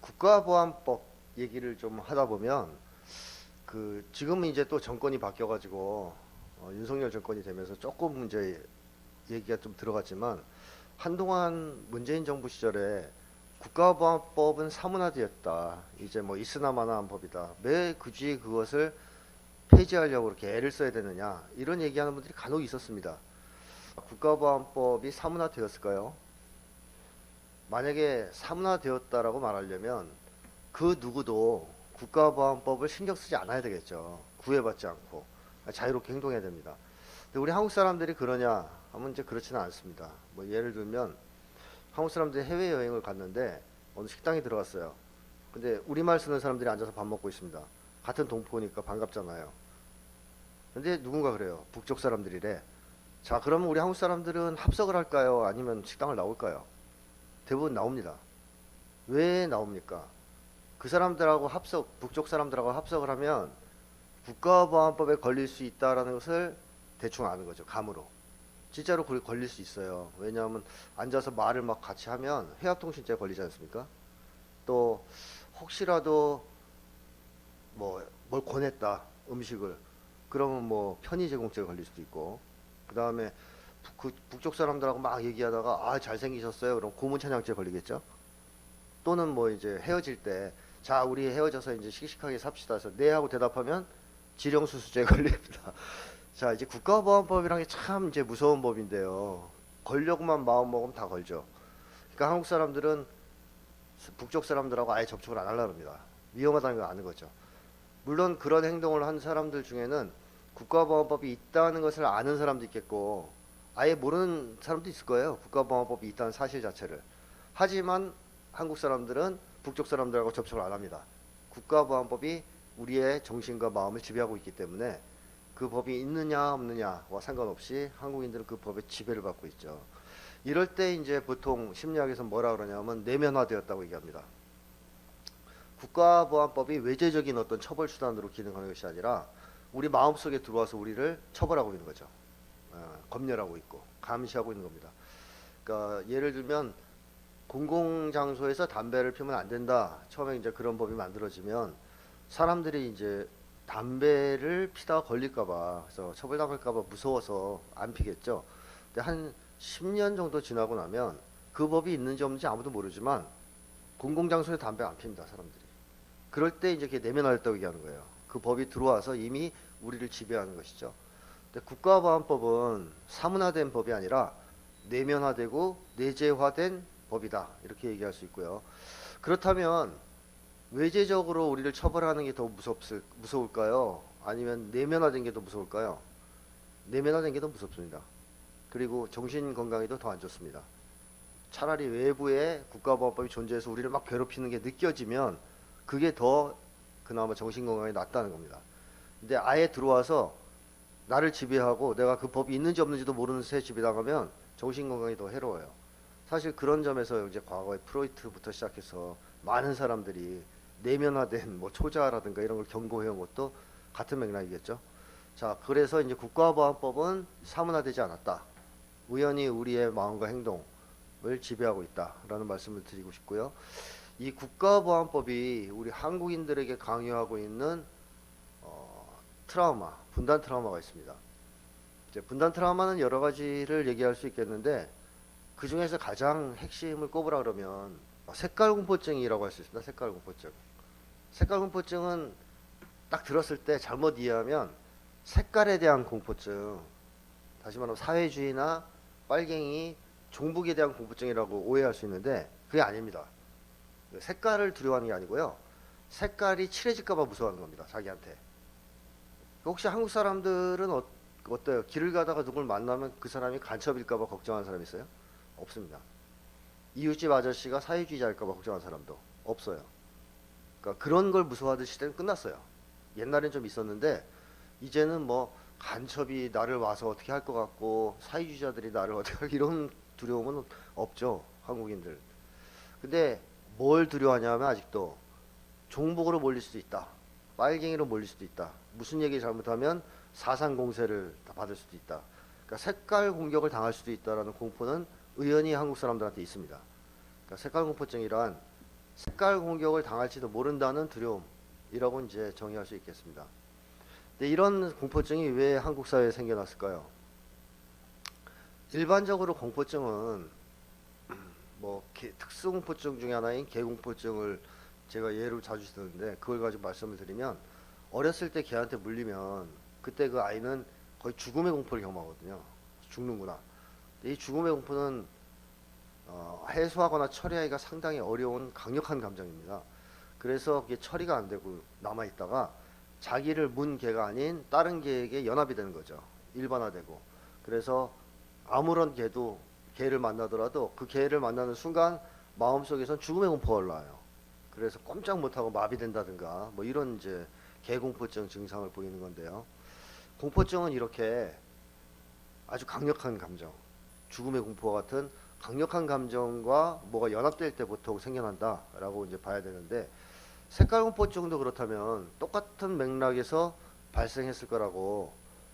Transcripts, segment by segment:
국가보안법 얘기를 좀 하다 보면 지금은 이제 또 정권이 바뀌어가지고 윤석열 정권이 되면서 조금 이제 얘기가 좀 들어갔지만 한동안 문재인 정부 시절에 국가보안법은 사문화되었다. 이제 뭐 있으나마나한 법이다. 왜 굳이 그것을 폐지하려고 이렇게 애를 써야 되느냐 이런 얘기하는 분들이 간혹 있었습니다. 국가보안법이 사문화되었을까요? 만약에 사문화되었다라고 말하려면 그 누구도 국가보안법을 신경 쓰지 않아야 되겠죠. 구애받지 않고 자유롭게 행동해야 됩니다. 근데 우리 한국 사람들이 그러냐 하면 이제 그렇지는 않습니다. 뭐 예를 들면 한국 사람들이 해외 여행을 갔는데 어느 식당에 들어갔어요. 근데 우리말 쓰는 사람들이 앉아서 밥 먹고 있습니다. 같은 동포니까 반갑잖아요. 근데 누군가 그래요. 북쪽 사람들이래. 자, 그러면 우리 한국 사람들은 합석을 할까요? 아니면 식당을 나올까요? 대부분 나옵니다. 왜 나옵니까? 그 사람들하고 북쪽 사람들하고 합석을 하면 국가보안법에 걸릴 수 있다라는 것을 대충 아는 거죠. 감으로. 진짜로 그게 걸릴 수 있어요. 왜냐하면 앉아서 말을 막 같이 하면 해합통신죄 걸리지 않습니까? 또 혹시라도 뭐 뭘 권했다 음식을 그러면 뭐 편의 제공죄가 걸릴 수도 있고 그 다음에 북쪽 사람들하고 막 얘기하다가 아 잘생기셨어요 그럼 고문찬양죄 걸리겠죠. 또는 뭐 이제 헤어질 때 자 우리 헤어져서 이제 씩씩하게 삽시다 해서 네 하고 대답하면 지령수수죄 걸립니다. 자 이제 국가보안법이란 게 참 이제 무서운 법인데요. 걸려고만 마음 먹으면 다 걸죠. 그러니까 한국 사람들은 북쪽 사람들하고 아예 접촉을 안 하려고 합니다. 위험하다는 걸 아는 거죠. 물론 그런 행동을 한 사람들 중에는 국가보안법이 있다는 것을 아는 사람도 있겠고 아예 모르는 사람도 있을 거예요. 국가보안법이 있다는 사실 자체를. 하지만 한국 사람들은 북쪽 사람들하고 접촉을 안 합니다. 국가보안법이 우리의 정신과 마음을 지배하고 있기 때문에 그 법이 있느냐 없느냐와 상관없이 한국인들은 그 법의 지배를 받고 있죠. 이럴 때 이제 보통 심리학에서 뭐라 그러냐면 내면화되었다고 얘기합니다. 국가보안법이 외제적인 어떤 처벌 수단으로 기능하는 것이 아니라 우리 마음속에 들어와서 우리를 처벌하고 있는 거죠. 검열하고 있고 감시하고 있는 겁니다. 그러니까 예를 들면 공공장소에서 담배를 피우면 안 된다. 처음에 이제 그런 법이 만들어지면 사람들이 이제 담배를 피다가 걸릴까봐 그래서 처벌당할까봐 무서워서 안 피겠죠. 근데 한 10년 정도 지나고 나면 그 법이 있는지 없는지 아무도 모르지만 공공장소에 담배 안 핍니다 사람들이. 그럴 때 이제 그게 내면화됐다고 얘기하는 거예요. 그 법이 들어와서 이미 우리를 지배하는 것이죠. 근데 국가보안법은 사문화된 법이 아니라 내면화되고 내재화된 법이다. 이렇게 얘기할 수 있고요. 그렇다면 외재적으로 우리를 처벌하는 게 더 무서울까요? 아니면 내면화된 게 더 무서울까요? 내면화된 게 더 무섭습니다. 그리고 정신 건강에도 더 안 좋습니다. 차라리 외부에 국가보안법이 존재해서 우리를 막 괴롭히는 게 느껴지면 그게 더 그나마 정신 건강에 낫다는 겁니다. 근데 아예 들어와서 나를 지배하고 내가 그 법이 있는지 없는지도 모르는 새 지배당하면 정신 건강이 더 해로워요. 사실 그런 점에서 이제 과거에 프로이트부터 시작해서 많은 사람들이 내면화된 뭐 초자라든가 이런 걸 경고해온 것도 같은 맥락이겠죠. 자, 그래서 이제 국가보안법은 사문화되지 않았다. 우연히 우리의 마음과 행동을 지배하고 있다라는 말씀을 드리고 싶고요. 이 국가보안법이 우리 한국인들에게 강요하고 있는 트라우마, 분단 트라우마가 있습니다. 이제 분단 트라우마는 여러 가지를 얘기할 수 있겠는데 그 중에서 가장 핵심을 꼽으라 그러면 색깔 공포증이라고 할 수 있습니다. 색깔 공포증. 색깔 공포증은 딱 들었을 때 잘못 이해하면 색깔에 대한 공포증, 다시 말하면 사회주의나 빨갱이, 종북에 대한 공포증이라고 오해할 수 있는데 그게 아닙니다. 색깔을 두려워하는 게 아니고요. 색깔이 칠해질까봐 무서워하는 겁니다. 자기한테. 혹시 한국 사람들은 어때요? 길을 가다가 누굴 만나면 그 사람이 간첩일까봐 걱정하는 사람 있어요? 없습니다. 이웃집 아저씨가 사회주의자일까봐 걱정하는 사람도 없어요. 그러니까 그런 걸 무서워하던 시대는 끝났어요. 옛날엔 좀 있었는데 이제는 뭐 간첩이 나를 와서 어떻게 할 것 같고 사회주의자들이 나를 어떻게 할 이런 두려움은 없죠. 한국인들. 근데 뭘 두려워하냐면 아직도 종북으로 몰릴 수도 있다. 빨갱이로 몰릴 수도 있다. 무슨 얘기 잘못하면 사상 공세를 받을 수도 있다. 그러니까 색깔 공격을 당할 수도 있다라는 공포는 의연히 한국 사람들한테 있습니다. 그러니까 색깔 공포증이란 색깔 공격을 당할지도 모른다는 두려움이라고 이제 정의할 수 있겠습니다. 근데 이런 공포증이 왜 한국 사회에 생겨났을까요? 일반적으로 공포증은 뭐 특수공포증 중에 하나인 개공포증을 제가 예로 자주 쓰는데, 그걸 가지고 말씀을 드리면, 어렸을 때 개한테 물리면 그때 그 아이는 거의 죽음의 공포를 경험하거든요. 죽는구나. 근데 이 죽음의 공포는 해소하거나 처리하기가 상당히 어려운 강력한 감정입니다. 그래서 그게 처리가 안 되고 남아있다가 자기를 문 개가 아닌 다른 개에게 연합이 되는 거죠. 일반화되고. 그래서 아무런 개를 만나더라도 그 개를 만나는 순간 마음속에선 죽음의 공포가 올라와요. 그래서 꼼짝 못하고 마비된다든가 뭐 이런 이제 개공포증 증상을 보이는 건데요. 공포증은 이렇게 아주 강력한 감정, 죽음의 공포와 같은 강력한 감정과 뭐가 연합될 때 보통 생겨난다라고 이제 봐야 되는데, 색깔 공포증도 그렇다면 똑같은 맥락에서 발생했을 거라고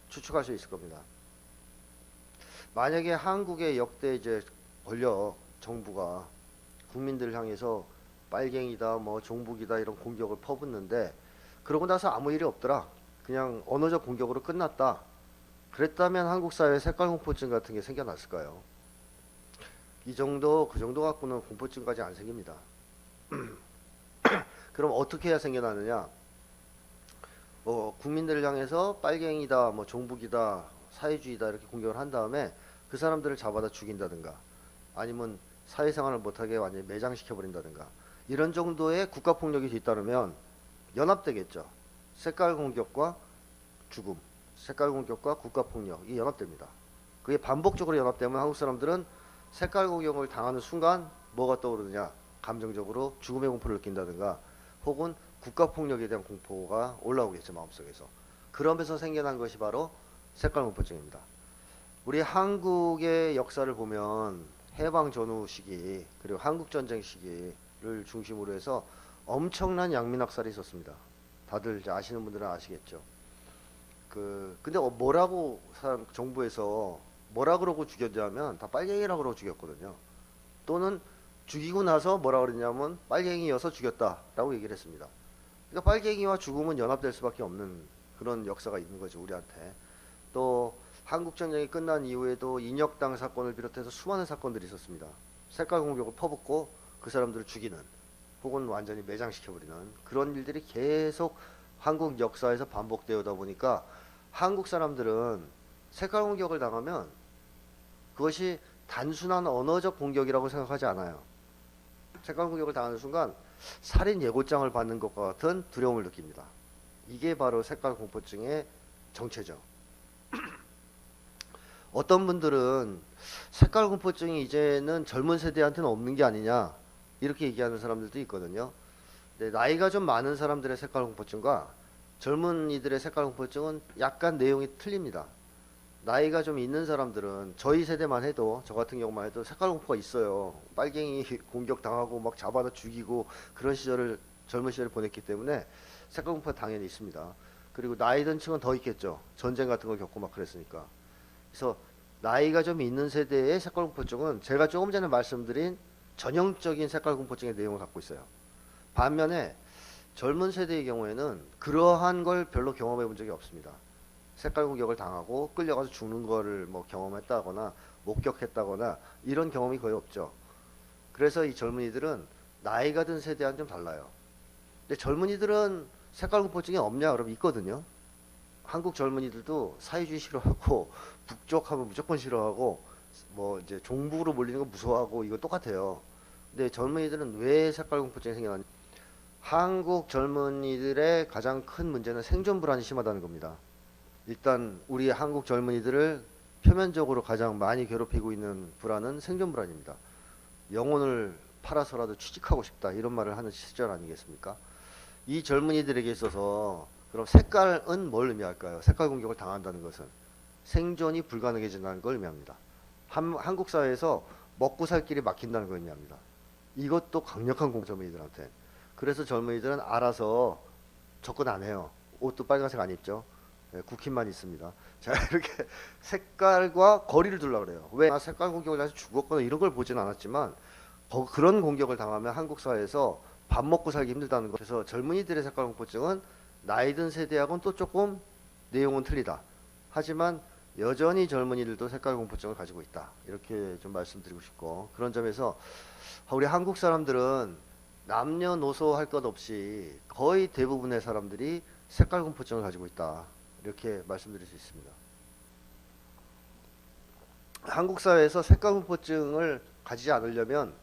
추측할 수 있을 겁니다. 만약에 한국의 역대 이제 권력 정부가 국민들을 향해서 빨갱이다, 뭐 종북이다 이런 공격을 퍼붓는데, 그러고 나서 아무 일이 없더라, 그냥 언어적 공격으로 끝났다, 그랬다면 한국 사회에 색깔 공포증 같은 게 생겨났을까요? 이 정도, 그 정도 갖고는 공포증까지 안 생깁니다. 그럼 어떻게 해야 생겨나느냐? 뭐 국민들을 향해서 빨갱이다, 뭐 종북이다, 사회주의다 이렇게 공격을 한 다음에 그 사람들을 잡아다 죽인다든가, 아니면 사회생활을 못하게 완전히 매장시켜 버린다든가, 이런 정도의 국가폭력이 뒤따르면 연합되겠죠. 색깔 공격과 죽음, 색깔 공격과 국가폭력이 연합됩니다. 그게 반복적으로 연합되면 한국 사람들은 색깔 공격을 당하는 순간 뭐가 떠오르느냐? 감정적으로 죽음의 공포를 느낀다든가, 혹은 국가폭력에 대한 공포가 올라오겠죠, 마음속에서. 그러면서 생겨난 것이 바로 색깔 공포증입니다. 우리 한국의 역사를 보면 해방 전후 시기, 그리고 한국전쟁 시기를 중심으로 해서 엄청난 양민학살이 있었습니다. 다들 이제 아시는 분들은 아시겠죠. 근데 뭐라고 정부에서 뭐라 그러고 죽였냐면 다 빨갱이라고 그러고 죽였거든요. 또는 죽이고 나서 뭐라 그랬냐면 빨갱이여서 죽였다라고 얘기를 했습니다. 그러니까 빨갱이와 죽음은 연합될 수밖에 없는 그런 역사가 있는 거죠, 우리한테. 또 한국전쟁이 끝난 이후에도 인혁당 사건을 비롯해서 수많은 사건들이 있었습니다. 색깔 공격을 퍼붓고 그 사람들을 죽이는, 혹은 완전히 매장시켜버리는 그런 일들이 계속 한국 역사에서 반복되어다 보니까 한국 사람들은 색깔 공격을 당하면 그것이 단순한 언어적 공격이라고 생각하지 않아요. 색깔 공격을 당하는 순간 살인 예고장을 받는 것과 같은 두려움을 느낍니다. 이게 바로 색깔 공포증의 정체죠. 어떤 분들은 색깔 공포증이 이제는 젊은 세대한테는 없는 게 아니냐 이렇게 얘기하는 사람들도 있거든요. 근데 나이가 좀 많은 사람들의 색깔 공포증과 젊은이들의 색깔 공포증은 약간 내용이 틀립니다. 나이가 좀 있는 사람들은 저희 세대만 해도, 저 같은 경우만 해도 색깔 공포가 있어요. 빨갱이 공격 당하고 막 잡아다 죽이고 그런 시절을, 젊은 시절을 보냈기 때문에 색깔 공포가 당연히 있습니다. 그리고 나이 든 층은 더 있겠죠. 전쟁 같은 걸 겪고 막 그랬으니까. 그래서 나이가 좀 있는 세대의 색깔 공포증은 제가 조금 전에 말씀드린 전형적인 색깔 공포증의 내용을 갖고 있어요. 반면에 젊은 세대의 경우에는 그러한 걸 별로 경험해 본 적이 없습니다. 색깔 공격을 당하고 끌려가서 죽는 거를 뭐 경험했다거나 목격했다거나 이런 경험이 거의 없죠. 그래서 이 젊은이들은 나이가 든 세대와는 좀 달라요. 근데 젊은이들은 색깔 공포증이 없냐? 그러면 있거든요. 한국 젊은이들도 사회주의 싫어하고 북쪽하면 무조건 싫어하고 뭐 이제 종북으로 몰리는 거 무서워하고 이거 똑같아요. 근데 젊은이들은 왜 색깔 공포증이 생겨나냐? 한국 젊은이들의 가장 큰 문제는 생존 불안이 심하다는 겁니다. 일단 우리 한국 젊은이들을 표면적으로 가장 많이 괴롭히고 있는 불안은 생존 불안입니다. 영혼을 팔아서라도 취직하고 싶다 이런 말을 하는 시절 아니겠습니까? 이 젊은이들에게 있어서 그럼 색깔은 뭘 의미할까요? 색깔 공격을 당한다는 것은 생존이 불가능해진다는 걸 의미합니다. 한국 사회에서 먹고 살 길이 막힌다는 걸 의미합니다. 이것도 강력한 젊은이들한테. 그래서 젊은이들은 알아서 접근 안 해요. 옷도 빨간색 안 입죠. 국힘만 있습니다. 자, 이렇게 색깔과 거리를 두려고 그래요. 왜? 색깔 공격을 해서 죽었거나 이런 걸 보진 않았지만 그런 공격을 당하면 한국 사회에서 밥 먹고 살기 힘들다는 거. 그래서 젊은이들의 색깔공포증은 나이 든 세대하고는 또 조금 내용은 틀리다. 하지만 여전히 젊은이들도 색깔공포증을 가지고 있다. 이렇게 좀 말씀드리고 싶고, 그런 점에서 우리 한국 사람들은 남녀노소 할 것 없이 거의 대부분의 사람들이 색깔공포증을 가지고 있다. 이렇게 말씀드릴 수 있습니다. 한국 사회에서 색깔공포증을 가지지 않으려면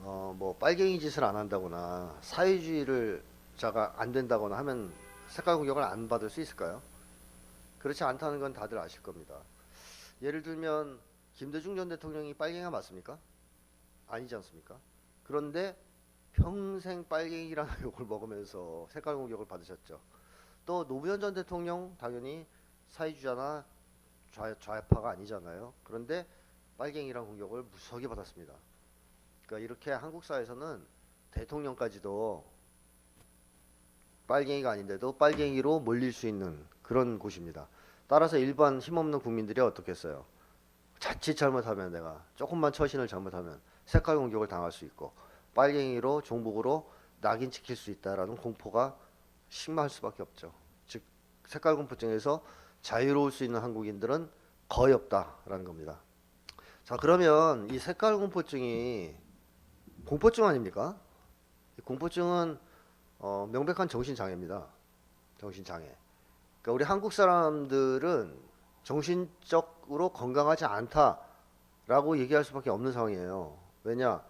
뭐 빨갱이 짓을 안 한다거나 사회주의를 자가 안 된다거나 하면 색깔 공격을 안 받을 수 있을까요? 그렇지 않다는 건 다들 아실 겁니다. 예를 들면 김대중 전 대통령이 빨갱이가 맞습니까? 아니지 않습니까? 그런데 평생 빨갱이라는 욕을 먹으면서 색깔 공격을 받으셨죠. 또 노무현 전 대통령 당연히 사회주의자나 좌파가 아니잖아요. 그런데 빨갱이란 공격을 무수하게 받았습니다. 그러니까 이렇게 한국 사회에서는 대통령까지도 빨갱이가 아닌데도 빨갱이로 몰릴 수 있는 그런 곳입니다. 따라서 일반 힘없는 국민들이 어떻겠어요? 자칫 잘못하면, 내가 조금만 처신을 잘못하면 색깔 공격을 당할 수 있고 빨갱이로 종북으로 낙인 찍힐 수 있다라는 공포가 심할 수밖에 없죠. 즉 색깔 공포증에서 자유로울 수 있는 한국인들은 거의 없다라는 겁니다. 자, 그러면 이 색깔 공포증이 공포증 아닙니까? 공포증은 명백한 정신장애입니다. 정신장애. 그러니까 우리 한국 사람들은 정신적으로 건강하지 않다라고 얘기할 수밖에 없는 상황이에요. 왜냐?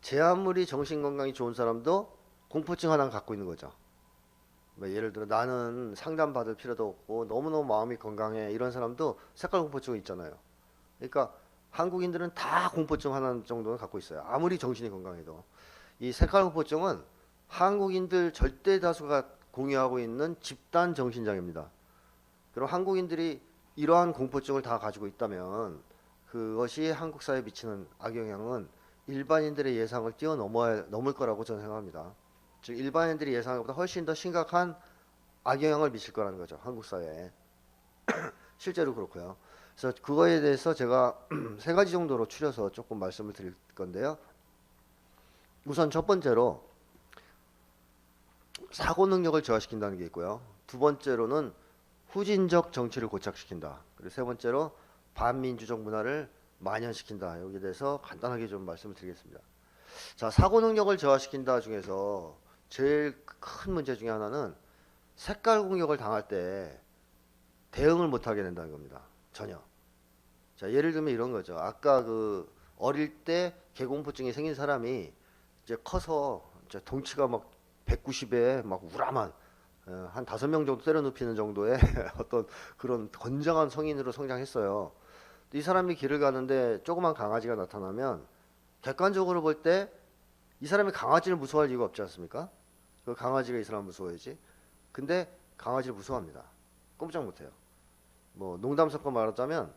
제 아무리 정신건강이 좋은 사람도 공포증 하나 갖고 있는 거죠. 뭐 예를 들어 나는 상담받을 필요도 없고 너무너무 마음이 건강해, 이런 사람도 색깔 공포증이 있잖아요. 그러니까 한국인들은 다 공포증 하나 정도는 갖고 있어요. 아무리 정신이 건강해도. 이 색깔 공포증은 한국인들 절대 다수가 공유하고 있는 집단 정신장애입니다. 그럼 한국인들이 이러한 공포증을 다 가지고 있다면 그것이 한국 사회에 미치는 악영향은 일반인들의 예상을 뛰어넘을 거라고 저는 생각합니다. 즉 일반인들이 예상한 것보다 훨씬 더 심각한 악영향을 미칠 거라는 거죠. 한국 사회에. 실제로 그렇고요. 그래서 그거에 대해서 제가 세 가지 정도로 추려서 조금 말씀을 드릴 건데요. 우선 첫 번째로 사고 능력을 저하시킨다는 게 있고요. 두 번째로는 후진적 정치를 고착시킨다. 그리고 세 번째로 반민주적 문화를 만연시킨다. 여기에 대해서 간단하게 좀 말씀을 드리겠습니다. 자, 사고 능력을 저하시킨다 중에서 제일 큰 문제 중에 하나는 색깔 공격을 당할 때 대응을 못하게 된다는 겁니다. 전혀. 자, 예를 들면 이런 거죠. 아까 그 어릴 때 개공포증이 생긴 사람이 이제 커서 이제 덩치가 막 190에 막 우람한 한 5명 정도 때려 눕히는 정도의 어떤 그런 건장한 성인으로 성장했어요. 이 사람이 길을 가는데 조그만 강아지가 나타나면 객관적으로 볼 때 이 사람이 강아지를 무서워할 이유가 없지 않습니까? 그 강아지가 이 사람 무서워야지. 근데 강아지를 무서워합니다. 꼼짝 못해요. 뭐 농담 섞어 말하자면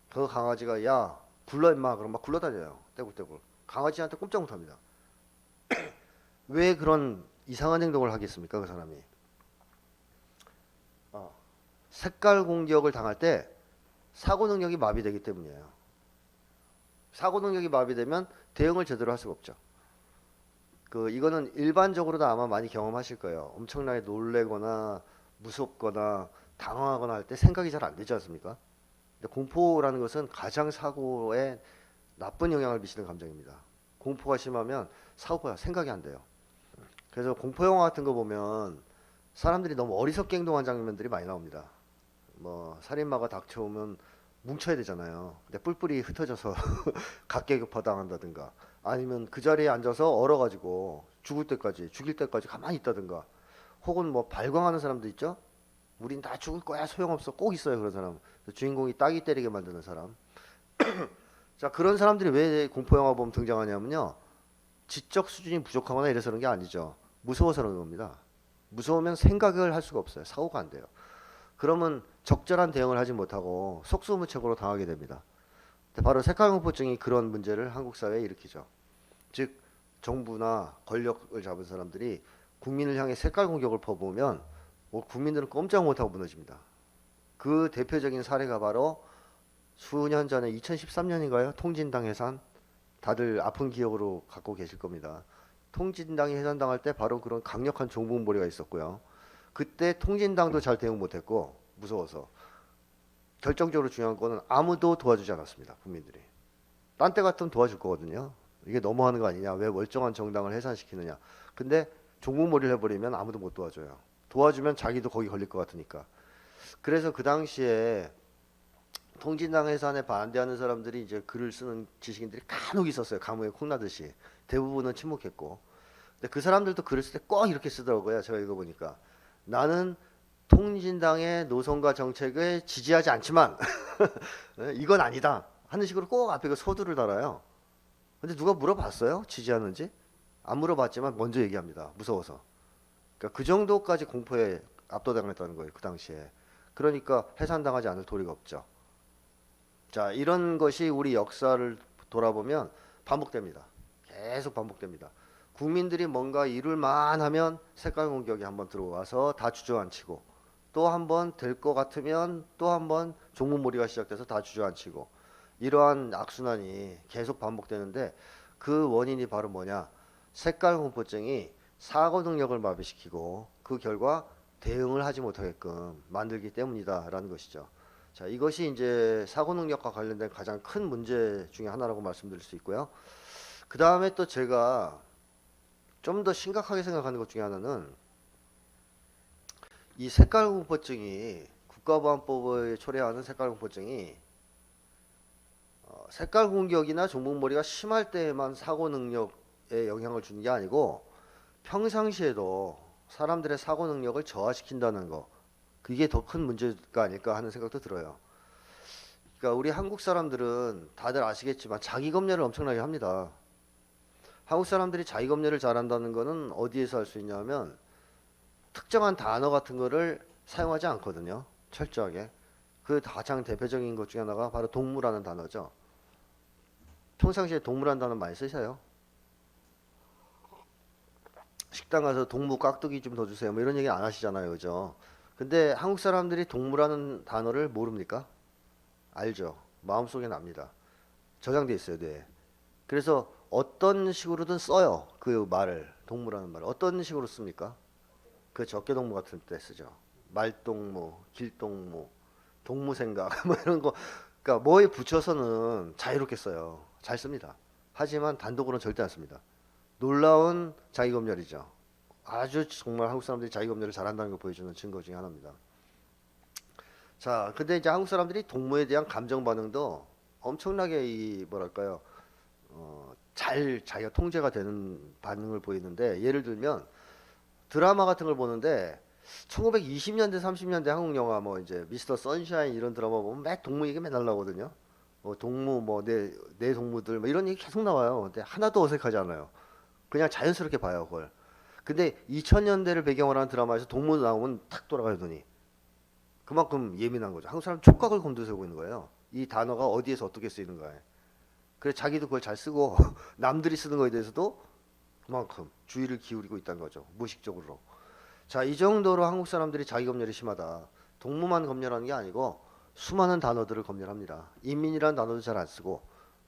그 강아지가 야 굴러 임마 그럼 막 굴러다녀요. 떼굴떼굴. 강아지한테 꼼짝 못합니다. 왜 그런 이상한 행동을 하겠습니까? 그 사람이. 색깔 공격을 당할 때 사고 능력이 마비되기 때문이에요. 사고 능력이 마비되면 대응을 제대로 할 수가 없죠. 이거는 일반적으로도 아마 많이 경험하실 거예요. 엄청나게 놀래거나 무섭거나 당황하거나 할 때 생각이 잘 안 되지 않습니까? 근데 공포라는 것은 가장 사고에 나쁜 영향을 미치는 감정입니다. 공포가 심하면 사고가 생각이 안 돼요. 그래서 공포 영화 같은 거 보면 사람들이 너무 어리석게 행동한 장면들이 많이 나옵니다. 뭐 살인마가 닥쳐오면 뭉쳐야 되잖아요. 근데 뿔뿔이 흩어져서 각계격파당한다든가 아니면 그 자리에 앉아서 얼어가지고 죽일 때까지 가만히 있다든가 혹은 뭐 발광하는 사람도 있죠. 우린 다 죽을 거야 소용없어 꼭 있어요 그런 사람. 주인공이 따기 때리게 만드는 사람. 자, 그런 사람들이 왜 공포영화 보면 등장하냐면요, 지적 수준이 부족하거나 이래서 그런 게 아니죠. 무서워서 그런 겁니다. 무서우면 생각을 할 수가 없어요. 사고가 안 돼요. 그러면 적절한 대응을 하지 못하고 속수무책으로 당하게 됩니다. 바로 색깔공포증이 그런 문제를 한국 사회에 일으키죠. 즉 정부나 권력을 잡은 사람들이 국민을 향해 색깔 공격을 퍼부으면 국민들은 꼼짝 못하고 무너집니다. 그 대표적인 사례가 바로 수년 전에 2013년인가요? 통진당 해산. 다들 아픈 기억으로 갖고 계실 겁니다. 통진당이 해산당할 때 바로 그런 강력한 종북몰이가 있었고요. 그때 통진당도 잘 대응 못했고 무서워서 결정적으로 중요한 거는 아무도 도와주지 않았습니다. 국민들이. 딴 때 같으면 도와줄 거거든요. 이게 너무하는 거 아니냐. 왜 멀쩡한 정당을 해산시키느냐. 근데 종북몰이를 해버리면 아무도 못 도와줘요. 도와주면 자기도 거기 걸릴 것 같으니까. 그래서 그 당시에 통진당 해산에 반대하는 사람들이 이제 글을 쓰는 지식인들이 간혹 있었어요. 가뭄에 콩나듯이. 대부분은 침묵했고. 근데 그 사람들도 글을 쓸 때 꼭 이렇게 쓰더라고요. 제가 읽어보니까. 나는 통진당의 노선과 정책을 지지하지 않지만 이건 아니다 하는 식으로 꼭 앞에 그 서두를 달아요. 근데 누가 물어봤어요? 지지하는지? 안 물어봤지만 먼저 얘기합니다. 무서워서. 그러니까 그 정도까지 공포에 압도당했다는 거예요. 그 당시에. 그러니까 해산당하지 않을 도리가 없죠. 자, 이런 것이 우리 역사를 돌아보면 반복됩니다. 계속 반복됩니다. 국민들이 뭔가 이룰만 하면 색깔 공격이 한번 들어와서 다 주저앉히고 또 한번 될 것 같으면 또 한번 종북몰이가 시작돼서 다 주저앉히고 이러한 악순환이 계속 반복되는데 그 원인이 바로 뭐냐? 색깔 공포증이 사고 능력을 마비시키고 그 결과 대응을 하지 못하게끔 만들기 때문이다라는 것이죠. 자, 이것이 이제 사고 능력과 관련된 가장 큰 문제 중에 하나라고 말씀드릴 수 있고요. 그 다음에 또 제가 좀 더 심각하게 생각하는 것 중에 하나는 이 색깔공포증이 국가보안법을 초래하는 색깔공포증이 색깔 공격이나 종북몰이가 심할 때에만 사고 능력에 영향을 주는 게 아니고 평상시에도 사람들의 사고 능력을 저하시킨다는 거 그게 더 큰 문제가 아닐까 하는 생각도 들어요. 그러니까 우리 한국 사람들은 다들 아시겠지만 자기 검열을 엄청나게 합니다. 한국 사람들이 자기 검열을 잘한다는 거는 어디에서 할 수 있냐면 특정한 단어 같은 거를 사용하지 않거든요. 철저하게. 그 가장 대표적인 것 중에 하나가 바로 동무라는 단어죠. 평상시에 동무라는 단어 많이 쓰셔요. 식당 가서 동무 깍두기 좀 더 주세요. 뭐 이런 얘기 안 하시잖아요. 그죠? 근데 한국 사람들이 동무라는 단어를 모릅니까? 알죠. 마음속에 납니다. 저장돼 있어요. 뇌에. 그래서 어떤 식으로든 써요. 그 말을. 동무라는 말을. 어떤 식으로 씁니까? 그 적개동무 같은 때 쓰죠. 말동무, 길동무, 동무생각 뭐 이런 거. 그러니까 뭐에 붙여서는 자유롭게 써요. 잘 씁니다. 하지만 단독으로는 절대 안 씁니다. 놀라운 자기검열이죠. 아주 정말 한국 사람들이 자기검열을 잘한다는 걸 보여주는 증거 중에 하나입니다. 자, 근데 이제 한국 사람들이 동무에 대한 감정 반응도 엄청나게 이 뭐랄까요, 잘 자기가 통제가 되는 반응을 보이는데 예를 들면 드라마 같은 걸 보는데 1920년대 30년대 한국 영화 뭐 이제 미스터 선샤인 이런 드라마 보면 매 동무 얘기 맨날 나오거든요. 동무 뭐 내 동무들 뭐 이런 얘기 계속 나와요. 근데 하나도 어색하지 않아요. 그냥 자연스럽게 봐요 그걸. 근데 2000년대를 배경으로 한 드라마에서 동무 나오면 탁 돌아가요 눈이. 그만큼 예민한 거죠. 한국 사람 촉각을 곤두세우고 있는 거예요. 이 단어가 어디에서 어떻게 쓰이는가에. 그래서 자기도 그걸 잘 쓰고 남들이 쓰는 거에 대해서도 그만큼 주의를 기울이고 있다는 거죠. 무의식적으로. 자, 이 정도로 한국 사람들이 자기 검열이 심하다. 동무만 검열하는 게 아니고 수많은 단어들을 검열합니다. 인민이라는 단어도 잘 안 쓰고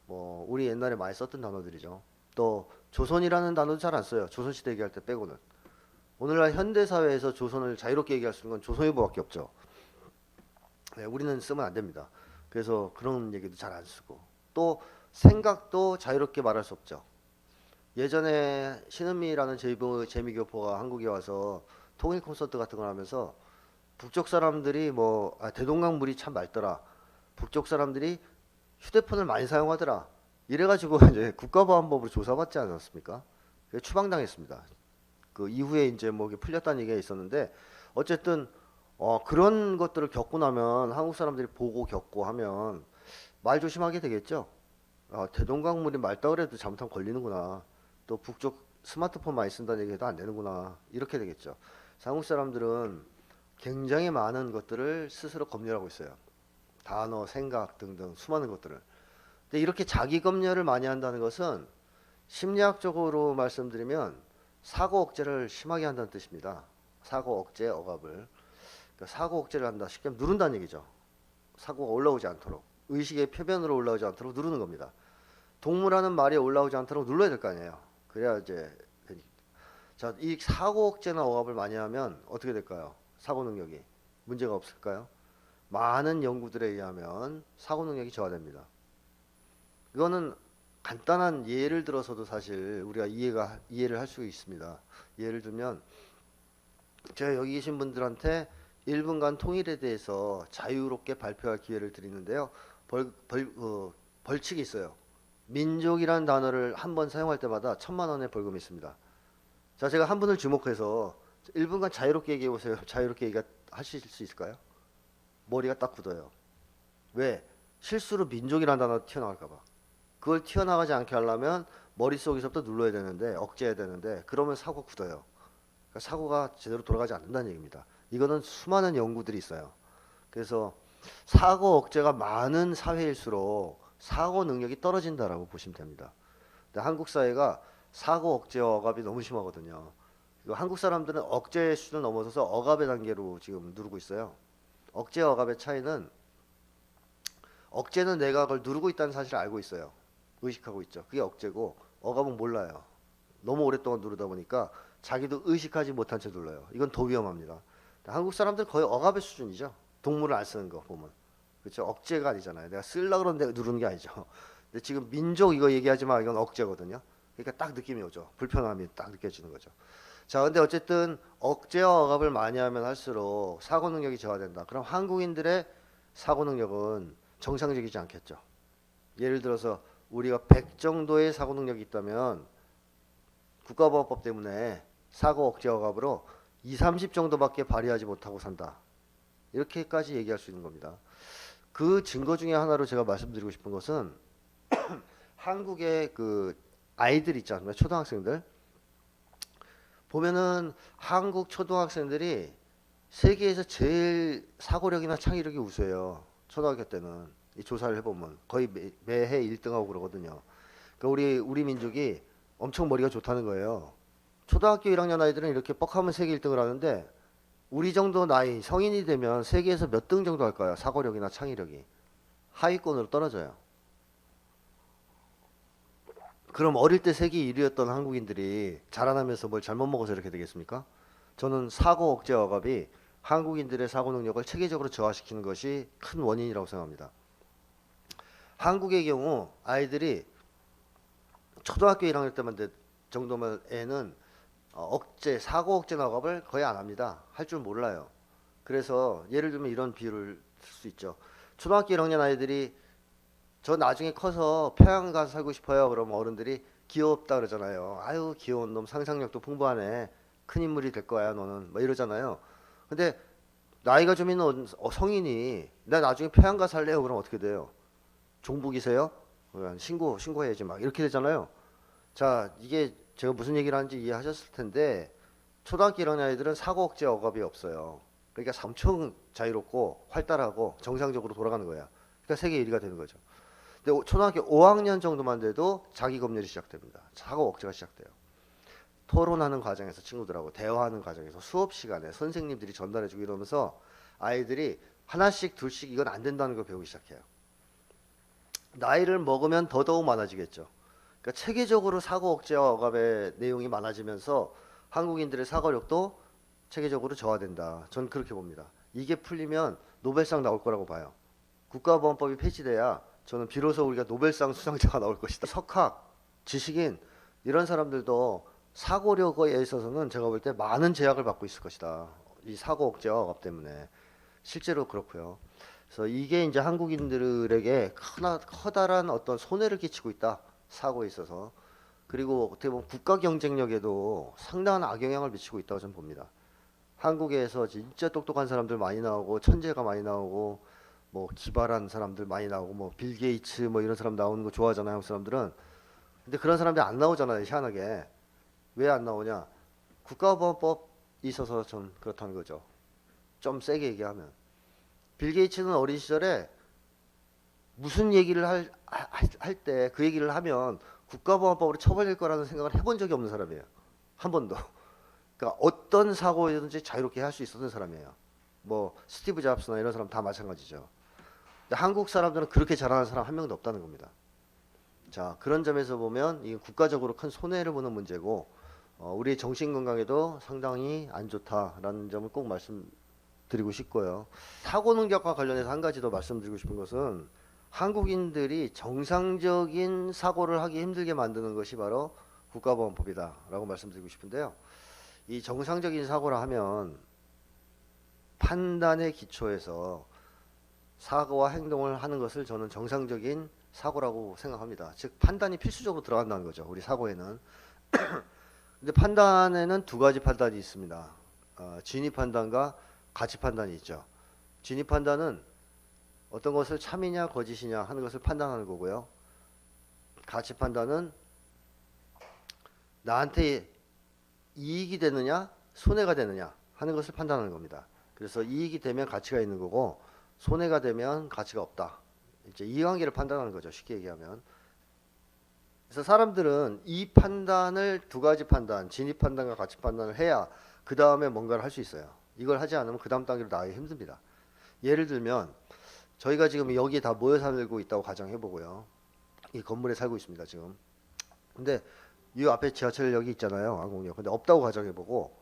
뭐 우리 옛날에 많이 썼던 단어들이죠. 또 조선이라는 단어도 잘 안 써요. 조선시대 얘기할 때 빼고는. 오늘날 현대사회에서 조선을 자유롭게 얘기할 수 있는 건 조선일보밖에 없죠. 네, 우리는 쓰면 안 됩니다. 그래서 그런 얘기도 잘 안 쓰고 또 생각도 자유롭게 말할 수 없죠. 예전에 신은미라는 재미교포가 한국에 와서 통일 콘서트 같은 걸 하면서 북쪽 사람들이 뭐 대동강 물이 참 맑더라. 북쪽 사람들이 휴대폰을 많이 사용하더라. 이래가지고 이제 국가보안법으로 조사받지 않았습니까? 추방당했습니다. 그 이후에 이제 뭐 풀렸다는 얘기가 있었는데 어쨌든 그런 것들을 겪고 나면 한국 사람들이 보고 겪고 하면 말 조심하게 되겠죠. 대동강물이 맑다 그래도 잘못하면 걸리는구나. 또 북쪽 스마트폰 많이 쓴다는 얘기도 안 되는구나. 이렇게 되겠죠. 한국 사람들은 굉장히 많은 것들을 스스로 검열하고 있어요. 단어, 생각 등등 수많은 것들을. 근데 이렇게 자기 검열을 많이 한다는 것은 심리학적으로 말씀드리면 사고 억제를 심하게 한다는 뜻입니다. 사고 억제 억압을. 그러니까 사고 억제를 한다. 쉽게 하면 누른다는 얘기죠. 사고가 올라오지 않도록. 의식의 표변으로 올라오지 않도록 누르는 겁니다. 동무라는 말이 올라오지 않도록 눌러야 될 거 아니에요. 그래야 이제 자, 이 사고 억제나 억압을 많이 하면 어떻게 될까요? 사고 능력이 문제가 없을까요? 많은 연구들에 의하면 사고 능력이 저하됩니다. 이거는 간단한 예를 들어서도 사실 우리가 이해를 할 수 있습니다. 예를 들면 제가 여기 계신 분들한테 1분간 통일에 대해서 자유롭게 발표할 기회를 드리는데요. 벌칙이 있어요. 민족이라는 단어를 한 번 사용할 때마다 1,000만 원의 벌금이 있습니다. 자, 제가 한 분을 주목해서 1분간 자유롭게 얘기해 보세요. 자유롭게 얘기하실 수 있을까요? 머리가 딱 굳어요. 왜? 실수로 민족이라는 단어 튀어나갈까 봐. 그걸 튀어나가지 않게 하려면 머릿속에서부터 눌러야 되는데 억제해야 되는데 그러면 사고 굳어요. 그러니까 사고가 제대로 돌아가지 않는다는 얘기입니다. 이거는 수많은 연구들이 있어요. 그래서 사고 억제가 많은 사회일수록 사고 능력이 떨어진다라고 보시면 됩니다. 근데 한국 사회가 사고 억제와 억압이 너무 심하거든요. 한국 사람들은 억제 수준을 넘어서서 억압의 단계로 지금 누르고 있어요. 억제와 억압의 차이는 억제는 내가 그걸 누르고 있다는 사실을 알고 있어요. 의식하고 있죠. 그게 억제고 억압은 몰라요. 너무 오랫동안 누르다 보니까 자기도 의식하지 못한 채 눌러요. 이건 더 위험합니다. 한국 사람들은 거의 억압의 수준이죠. 동물을 안 쓰는 거 보면. 그렇죠? 억제가 아니잖아요. 내가 쓰려고 그러는데 누르는 게 아니죠. 근데 지금 민족 이거 얘기하지 마. 이건 억제거든요. 그러니까 딱 느낌이 오죠. 불편함이 딱 느껴지는 거죠. 자, 근데 어쨌든 억제와 억압을 많이 하면 할수록 사고 능력이 저하된다. 그럼 한국인들의 사고 능력은 정상적이지 않겠죠. 예를 들어서 우리가 100 정도의 사고 능력이 있다면 국가보안법 때문에 사고 억제 억압으로 2, 30 정도밖에 발휘하지 못하고 산다. 이렇게까지 얘기할 수 있는 겁니다. 그 증거 중에 하나로 제가 말씀드리고 싶은 것은 한국의 그 아이들 있잖아요. 초등학생들. 보면은 한국 초등학생들이 세계에서 제일 사고력이나 창의력이 우수해요. 초등학교 때는. 이 조사를 해보면 거의 매해 1등하고 그러거든요. 그러니까 우리 민족이 엄청 머리가 좋다는 거예요. 초등학교 1학년 아이들은 이렇게 뻑하면 세계 1등을 하는데 우리 정도 나이 성인이 되면 세계에서 몇 등 정도 할까요? 사고력이나 창의력이 하위권으로 떨어져요. 그럼 어릴 때 세계 1위였던 한국인들이 자라나면서 뭘 잘못 먹어서 이렇게 되겠습니까? 저는 사고 억제 억압이 한국인들의 사고 능력을 체계적으로 저하시키는 것이 큰 원인이라고 생각합니다. 한국의 경우 아이들이 초등학교 1학년 때만 정도면 애는 사고 억제 억압을 거의 안 합니다. 할 줄 몰라요. 그래서 예를 들면 이런 비유를 쓸 수 있죠. 초등학교 1학년 아이들이 저 나중에 커서 평양 가서 살고 싶어요. 그러면 어른들이 귀엽다 그러잖아요. 아유 귀여운 놈 상상력도 풍부하네. 큰 인물이 될 거야 너는. 뭐 이러잖아요. 근데 나이가 좀 있는 성인이 나 나중에 평양 가서 살래요. 그럼 어떻게 돼요? 종북이세요? 신고해야지 막 이렇게 되잖아요. 자, 이게 제가 무슨 얘기를 하는지 이해하셨을 텐데 초등학교 1학년 아이들은 사고 억제 억압이 없어요. 그러니까 엄청 자유롭고 활달하고 정상적으로 돌아가는 거야. 그러니까 세계 1위가 되는 거죠. 근데 초등학교 5학년 정도만 돼도 자기 검열이 시작됩니다. 사고 억제가 시작돼요. 토론하는 과정에서 친구들하고 대화하는 과정에서 수업 시간에 선생님들이 전달해주고 이러면서 아이들이 하나씩 둘씩 이건 안 된다는 걸 배우기 시작해요. 나이를 먹으면 더더욱 많아지겠죠. 그러니까 체계적으로 사고 억제와 억압의 내용이 많아지면서 한국인들의 사고력도 체계적으로 저하된다. 전 그렇게 봅니다. 이게 풀리면 노벨상 나올 거라고 봐요. 국가보안법이 폐지돼야 저는 비로소 우리가 노벨상 수상자가 나올 것이다. 석학, 지식인 이런 사람들도 사고력에 있어서는 제가 볼 때 많은 제약을 받고 있을 것이다. 이 사고 억제와 억압 때문에 실제로 그렇고요. 그래서 이게 이제 한국인들에게 커다란 어떤 손해를 끼치고 있다. 사고에 있어서. 그리고 어떻게 보면 국가 경쟁력에도 상당한 악영향을 미치고 있다고 저는 봅니다. 한국에서 진짜 똑똑한 사람들 많이 나오고 천재가 많이 나오고 뭐 기발한 사람들 많이 나오고 뭐 빌 게이츠 뭐 이런 사람 나오는 거 좋아하잖아요, 한국 사람들은. 근데 그런 사람들이 안 나오잖아요, 희한하게. 왜 안 나오냐? 국가보안법이 있어서 전 그렇다는 거죠. 좀 세게 얘기하면. 빌 게이츠는 어린 시절에 무슨 얘기를 할 때 그 얘기를 하면 국가보안법으로 처벌될 거라는 생각을 해본 적이 없는 사람이에요. 한 번도. 그러니까 어떤 사고든지 자유롭게 할 수 있었던 사람이에요. 뭐 스티브 잡스나 이런 사람 다 마찬가지죠. 근데 한국 사람들은 그렇게 잘하는 사람 한 명도 없다는 겁니다. 자, 그런 점에서 보면 이 국가적으로 큰 손해를 보는 문제고 우리의 정신 건강에도 상당히 안 좋다라는 점을 꼭 말씀드리고 싶고요. 사고 능력과 관련해서 한 가지 더 말씀드리고 싶은 것은 한국인들이 정상적인 사고를 하기 힘들게 만드는 것이 바로 국가보안법이다라고 말씀드리고 싶은데요. 이 정상적인 사고라 하면 판단의 기초에서 사고와 행동을 하는 것을 저는 정상적인 사고라고 생각합니다. 즉 판단이 필수적으로 들어간다는 거죠. 우리 사고에는. 근데 판단에는 두 가지 판단이 있습니다. 진입 판단과 가치 판단이 있죠. 진입 판단은 어떤 것을 참이냐 거짓이냐 하는 것을 판단하는 거고요. 가치 판단은 나한테 이익이 되느냐 손해가 되느냐 하는 것을 판단하는 겁니다. 그래서 이익이 되면 가치가 있는 거고 손해가 되면 가치가 없다. 이제 이해관계를 판단하는 거죠. 쉽게 얘기하면. 그래서 사람들은 이 판단을 두 가지 판단, 진입 판단과 가치 판단을 해야 그 다음에 뭔가를 할 수 있어요. 이걸 하지 않으면 그 다음 단계로 나가기 힘듭니다. 예를 들면 저희가 지금 여기에 다 모여 살고 있다고 가정해 보고요. 이 건물에 살고 있습니다, 지금. 근데 이 앞에 지하철역이 있잖아요, 항공역. 근데 없다고 가정해 보고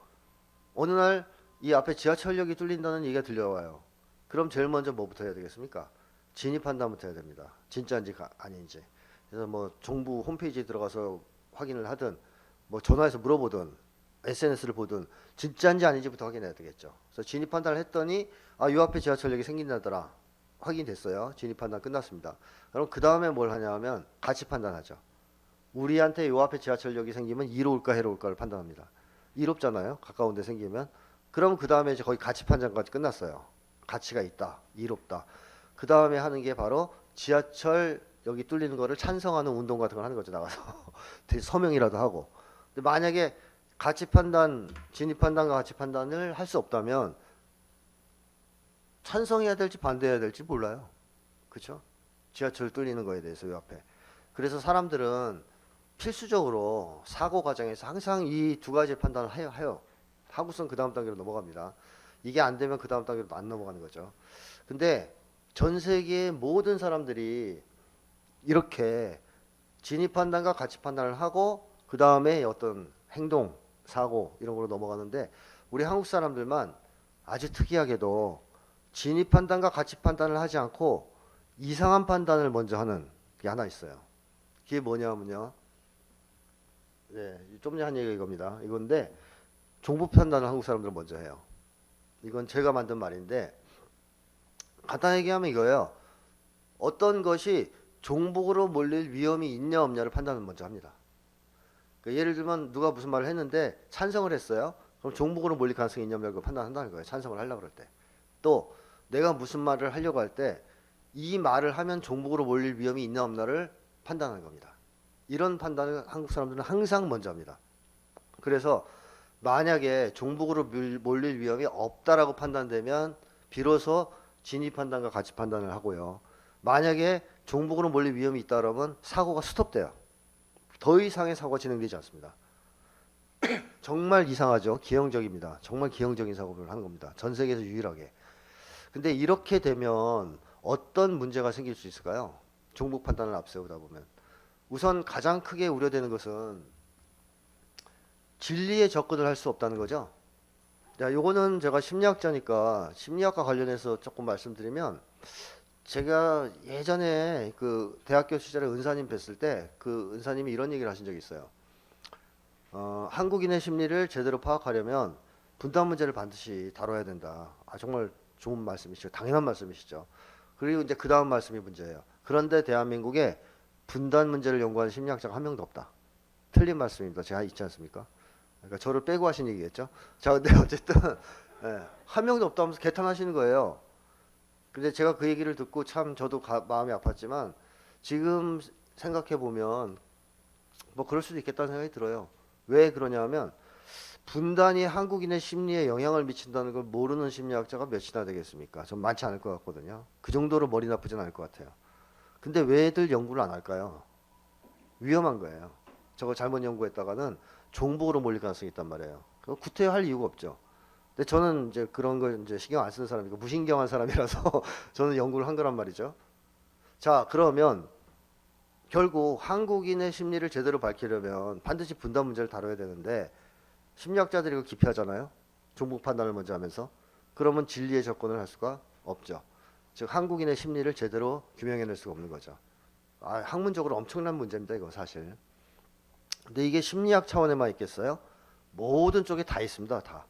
어느 날 이 앞에 지하철역이 뚫린다는 얘기가 들려와요. 그럼 제일 먼저 뭐부터 해야 되겠습니까? 진입 판단부터 해야 됩니다. 진짜인지 아닌지. 그래서 뭐 정부 홈페이지에 들어가서 확인을 하든 뭐 전화해서 물어보든 SNS를 보든 진짜인지 아닌지부터 확인해야 되겠죠. 그래서 진입 판단을 했더니 요 앞에 지하철역이 생긴다더라. 확인됐어요. 진입 판단 끝났습니다. 그럼 그 다음에 뭘 하냐면 가치 판단하죠. 우리한테 요 앞에 지하철역이 생기면 이로울까 해로울까를 판단합니다. 이롭잖아요. 가까운 데 생기면. 그럼 그 다음에 이제 거의 가치 판단까지 끝났어요. 가치가 있다. 이롭다. 그 다음에 하는 게 바로 지하철 여기 뚫리는 거를 찬성하는 운동 같은 걸 하는 거죠. 나가서 서명이라도 하고. 근데 만약에 가치 판단, 진입 판단과 가치 판단을 할 수 없다면 찬성해야 될지 반대해야 될지 몰라요. 그렇죠? 지하철 뚫리는 거에 대해서 요 앞에. 그래서 사람들은 필수적으로 사고 과정에서 항상 이 두 가지 판단을 해요. 하고선 그 다음 단계로 넘어갑니다. 이게 안 되면 그 다음 단계로 안 넘어가는 거죠. 근데 전 세계의 모든 사람들이 이렇게 진입 판단과 가치 판단을 하고 그 다음에 어떤 행동, 사고 이런 걸로 넘어가는데 우리 한국 사람들만 아주 특이하게도 진입 판단과 가치 판단을 하지 않고 이상한 판단을 먼저 하는 게 하나 있어요. 그게 뭐냐면요. 네, 좀 전에 한 얘기가 이겁니다. 이건데 종부 판단을 한국 사람들은 먼저 해요. 이건 제가 만든 말인데 간단하게 얘기하면 이거예요. 어떤 것이 종북으로 몰릴 위험이 있냐 없냐를 판단을 먼저 합니다. 그러니까 예를 들면 누가 무슨 말을 했는데 찬성을 했어요. 그럼 종북으로 몰릴 가능성이 있냐 없냐를 판단한다는 거예요. 찬성을 하려고 그럴 때. 또 내가 무슨 말을 하려고 할 때 이 말을 하면 종북으로 몰릴 위험이 있냐 없냐를 판단하는 겁니다. 이런 판단을 한국 사람들은 항상 먼저 합니다. 그래서 만약에 종북으로 몰릴 위험이 없다라고 판단되면 비로소 진입 판단과 가치 판단을 하고요. 만약에 종북으로 몰릴 위험이 있다 그러면 사고가 스톱돼요. 더 이상의 사고가 진행되지 않습니다. 정말 이상하죠. 기형적입니다. 정말 기형적인 사고를 하는 겁니다. 전 세계에서 유일하게. 근데 이렇게 되면 어떤 문제가 생길 수 있을까요? 종북 판단을 앞세우다 보면. 우선 가장 크게 우려되는 것은 진리에 접근을 할 수 없다는 거죠. 자, 요거는 제가 심리학자니까 심리학과 관련해서 조금 말씀드리면 제가 예전에 그 대학교 시절에 은사님 뵀을 때 그 은사님이 이런 얘기를 하신 적이 있어요. 한국인의 심리를 제대로 파악하려면 분단 문제를 반드시 다뤄야 된다. 정말 좋은 말씀이시죠. 당연한 말씀이시죠. 그리고 이제 그 다음 말씀이 문제예요. 그런데 대한민국에 분단 문제를 연구하는 심리학자가 한 명도 없다. 틀린 말씀입니다. 제가 있지 않습니까? 그러니까 저를 빼고 하신 얘기겠죠. 자, 근데 어쨌든 예, 한 명도 없다면서 개탄하시는 거예요. 근데 제가 그 얘기를 듣고 참 저도 마음이 아팠지만 지금 생각해 보면 뭐 그럴 수도 있겠다는 생각이 들어요. 왜 그러냐면 분단이 한국인의 심리에 영향을 미친다는 걸 모르는 심리학자가 몇이나 되겠습니까? 전 많지 않을 것 같거든요. 그 정도로 머리 나쁘진 않을 것 같아요. 근데 왜들 연구를 안 할까요? 위험한 거예요. 저거 잘못 연구했다가는 종북으로 몰릴 가능성이 있단 말이에요. 그거 구태할 이유가 없죠. 근데 저는 이제 그런 걸 이제 신경 안 쓰는 사람이고 무신경한 사람이라서 저는 연구를 한 거란 말이죠. 자, 그러면 결국 한국인의 심리를 제대로 밝히려면 반드시 분단 문제를 다뤄야 되는데 심리학자들이 그 기피하잖아요. 종북 판단을 먼저 하면서. 그러면 진리에 접근을 할 수가 없죠. 즉 한국인의 심리를 제대로 규명해낼 수가 없는 거죠. 학문적으로 엄청난 문제입니다. 이거 사실. 근데 이게 심리학 차원에만 있겠어요? 모든 쪽에 다 있습니다. 다.